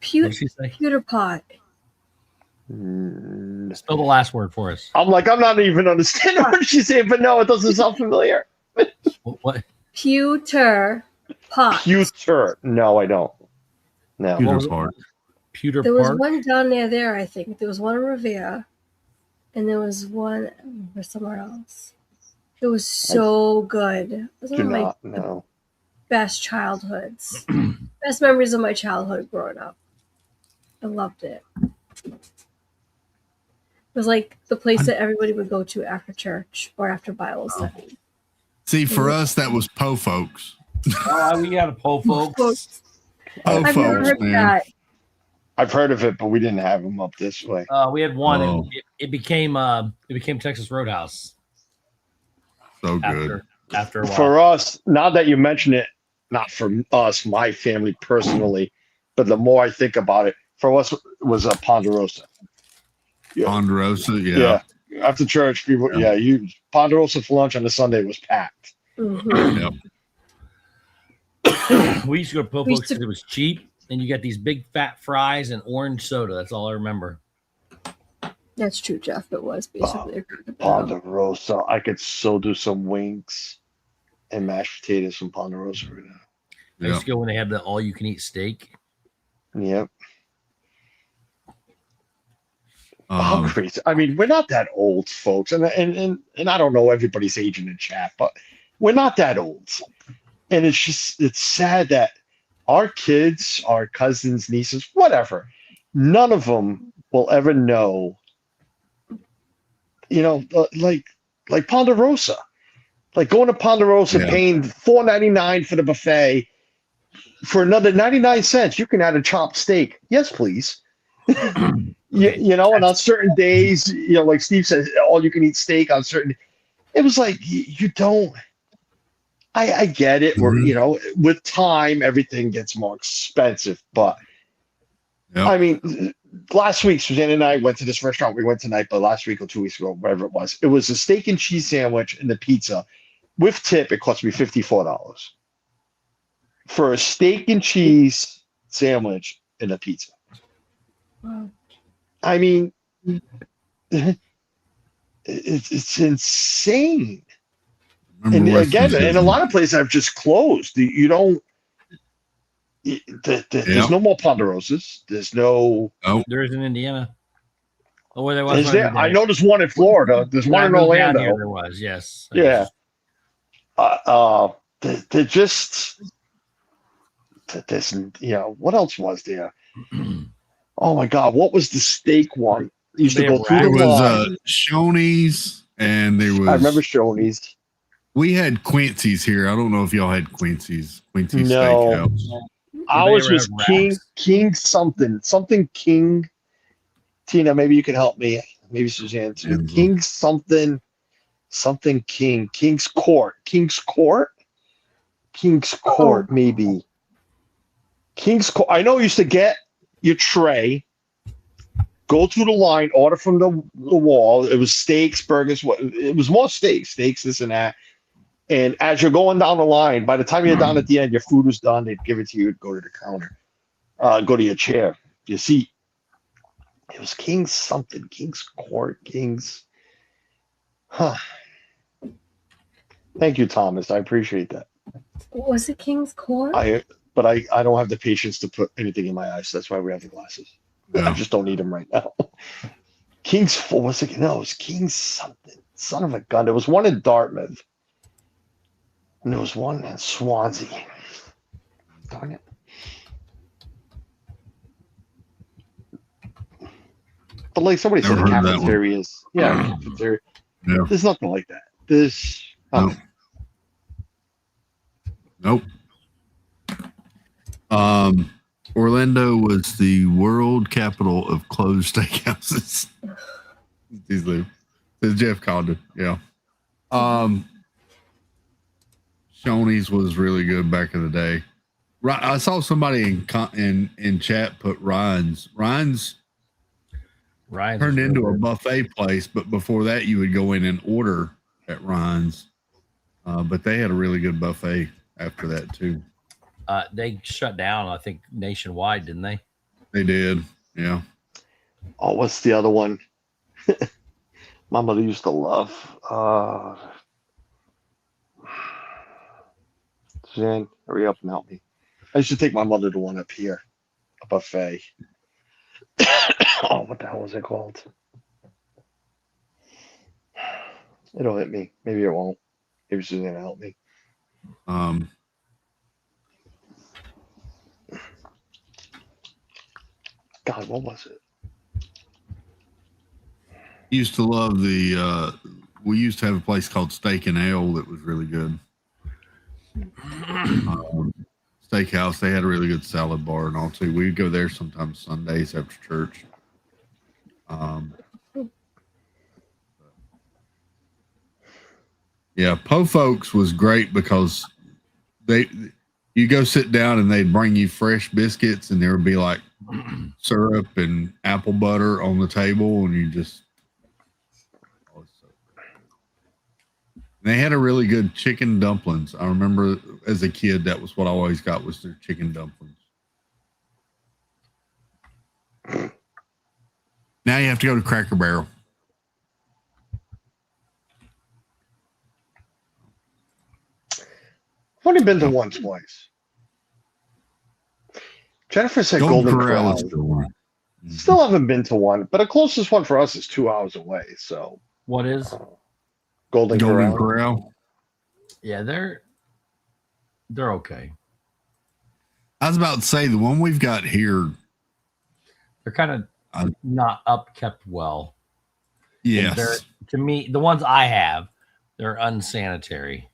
What did she say? Pewter Pot. Spell the last word for us. I'm not even understanding what she's saying, but no, it doesn't sound familiar. What? Pewter Pot. Pewter. No, I don't. No. Pewter Park. Pewter There was Park? one down there, I think. There was one in Revere, and there was one somewhere else. It was so good. It was one of my best childhoods. Best memories of my childhood growing up. I loved it. It was like the place that everybody would go to after church or after Bible study. See, for us, that was Po Folks. We got a Po Folks. Po I've never Folks, heard man. that. I've heard of it, but we didn't have them up this way. We had one. Oh. And it became Texas Roadhouse. So good. After a while. For us, now that you mention it, not for us, my family personally, but the more I think about it, for us it was a Ponderosa. Ponderosa, yeah. After church, people, Ponderosa for lunch on a Sunday was packed. Yep. We used to go to Po Folks because it was cheap, and you got these big fat fries and orange soda. That's all I remember. That's true, Jeff. It was basically Ponderosa. I could so do some wings and mashed potatoes from Ponderosa right now. I used to go when they had the all-you-can-eat steak. Yep. How crazy! I mean, we're not that old, folks, and I don't know everybody's age in the chat, but we're not that old, and it's sad that our kids, our cousins, nieces, whatever, none of them will ever know. Like Ponderosa, like going to Ponderosa, paying $4.99 for the buffet. For another 99 cents, you can add a chopped steak. Yes, please. And on certain days, like Steve says, all you can eat steak on certain. It was like you don't. I get it. We're with time, everything gets more expensive. But I mean, last week Suzanne and I went to this restaurant. We went tonight, but last week or 2 weeks ago, whatever it was a steak and cheese sandwich and the pizza with tip. It cost me $54 for a steak and cheese sandwich and a pizza. Wow. I mean, it's insane. And again, in a lot of places I've just closed. You don't. There's no more Ponderosas. There's no. There is in Indiana. Oh, where there was. Is there? I know there's one in Florida. There's one in Orlando. Here there was, yes. Yeah. They're just. There's, what else was there? Oh my God, what was the steak one? Used to go through the line. Shoney's, and there was. I remember Shoney's. We had Quincy's here. I don't know if y'all had Quincy's No. Steakhouse. Ours was King something King. Tina, maybe you can help me. Maybe Suzanne too. Mm-hmm. King something King. King's Court, maybe. King's Court. I know you used to get your tray, go through the line, order from the wall. It was steaks, burgers. It was more steaks, this and that. And as you're going down the line, by the time you're down at the end, your food was done. They'd give it to you. Go to the counter, go to your chair, your seat. It was King's Court, King's. Huh. Thank you, Thomas. I appreciate that. Was it King's Court? But I don't have the patience to put anything in my eyes. So that's why we have the glasses. Yeah. I just don't need them right now. King's was it? No, it was King's something. Son of a gun. There was one in Dartmouth. And there was one in Swansea. Darn it. But like somebody said, the cafeteria is cafeteria. Yeah. There's nothing like that. This Nope. Orlando was the world capital of closed steakhouses. Says Jeff Condon. Yeah. Shoney's was really good back in the day. I saw somebody in chat put Ryan's turned into a buffet place, but before that you would go in and order at Ryan's. But they had a really good buffet after that too. They shut down, I think, nationwide, didn't they? They did. Yeah. Oh, what's the other one? My mother used to love. Jen, hurry up and help me. I used to take my mother to one up here, a buffet. Oh, what the hell was it called? It'll hit me. Maybe it won't. Maybe she's gonna help me. God, what was it? Used to love we used to have a place called Steak and Ale that was really good. Steakhouse, they had a really good salad bar and all too. We'd go there sometimes Sundays after church. Yeah, Po Folks was great because you go sit down and they'd bring you fresh biscuits and there would be like syrup and apple butter on the table and you just they had a really good chicken dumplings. I remember as a kid that was what I always got was their chicken dumplings. Now you have to go to Cracker Barrel. I've only been to one twice. Jennifer said Golden Corral. Still haven't been to one, but the closest one for us is 2 hours away. So what is Golden Corral? Yeah, they're okay. I was about to say the one we've got here. They're kind of not upkept well. Yes. To me, the ones I have, they're unsanitary.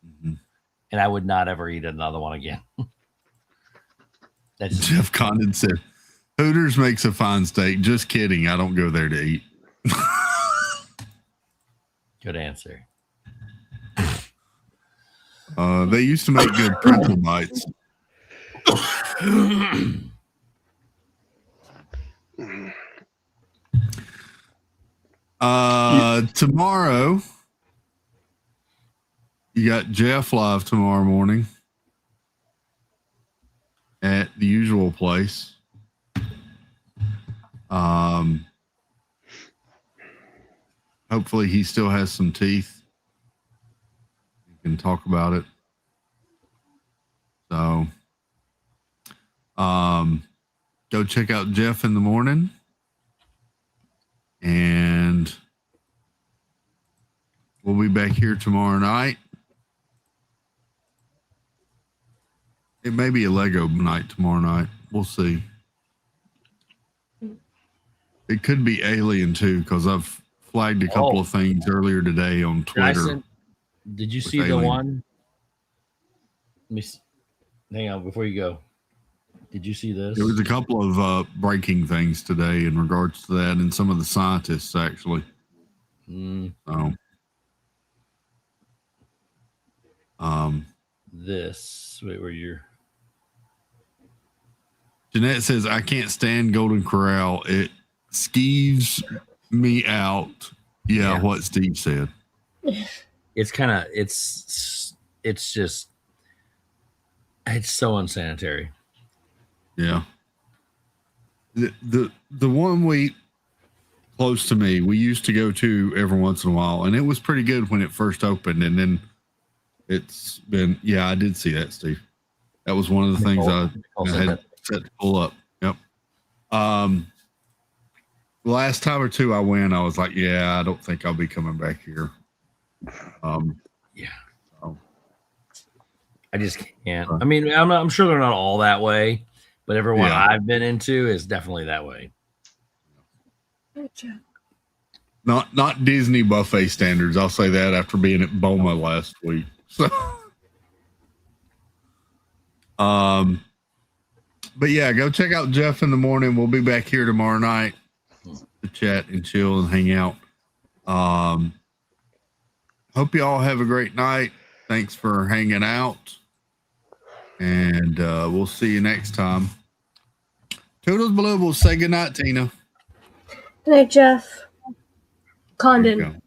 Mm-hmm. And I would not ever eat another one again. That's Jeff Condon said, Hooters makes a fine steak. Just kidding. I don't go there to eat. Good answer. They used to make good pretzel bites. Tomorrow, you got Jeff live tomorrow morning at the usual place. Hopefully he still has some teeth. We can talk about it. So, go check out Jeff in the morning. And we'll be back here tomorrow night. It may be a Lego night tomorrow night. We'll see. It could be Alien too, because I've flagged a couple of things earlier today on Twitter. Did you see the one? Let me hang on before you go. Did you see this? There was a couple of breaking things today in regards to that, and some of the scientists actually. This wait, where you're. Jeanette says, I can't stand Golden Corral. It skeeves me out. Yeah, what Steve said. It's kind of, it's just, it's so unsanitary. Yeah. The one we close to me, we used to go to every once in a while, and it was pretty good when it first opened. And then It's been, I did see that, Steve. That was one of the things I had set to pull up. Yep. The last time or two I went, I was like, I don't think I'll be coming back here. So. I just can't. I mean, I'm sure they're not all that way, but everyone I've been into is definitely that way. Not Disney buffet standards. I'll say that after being at Boma last week. So, but go check out Jeff in the morning. We'll be back here tomorrow night to chat and chill and hang out. Hope you all have a great night. Thanks for hanging out. And we'll see you next time. Toodles Blue. We'll say goodnight, Tina. Good night, Jeff. Condon.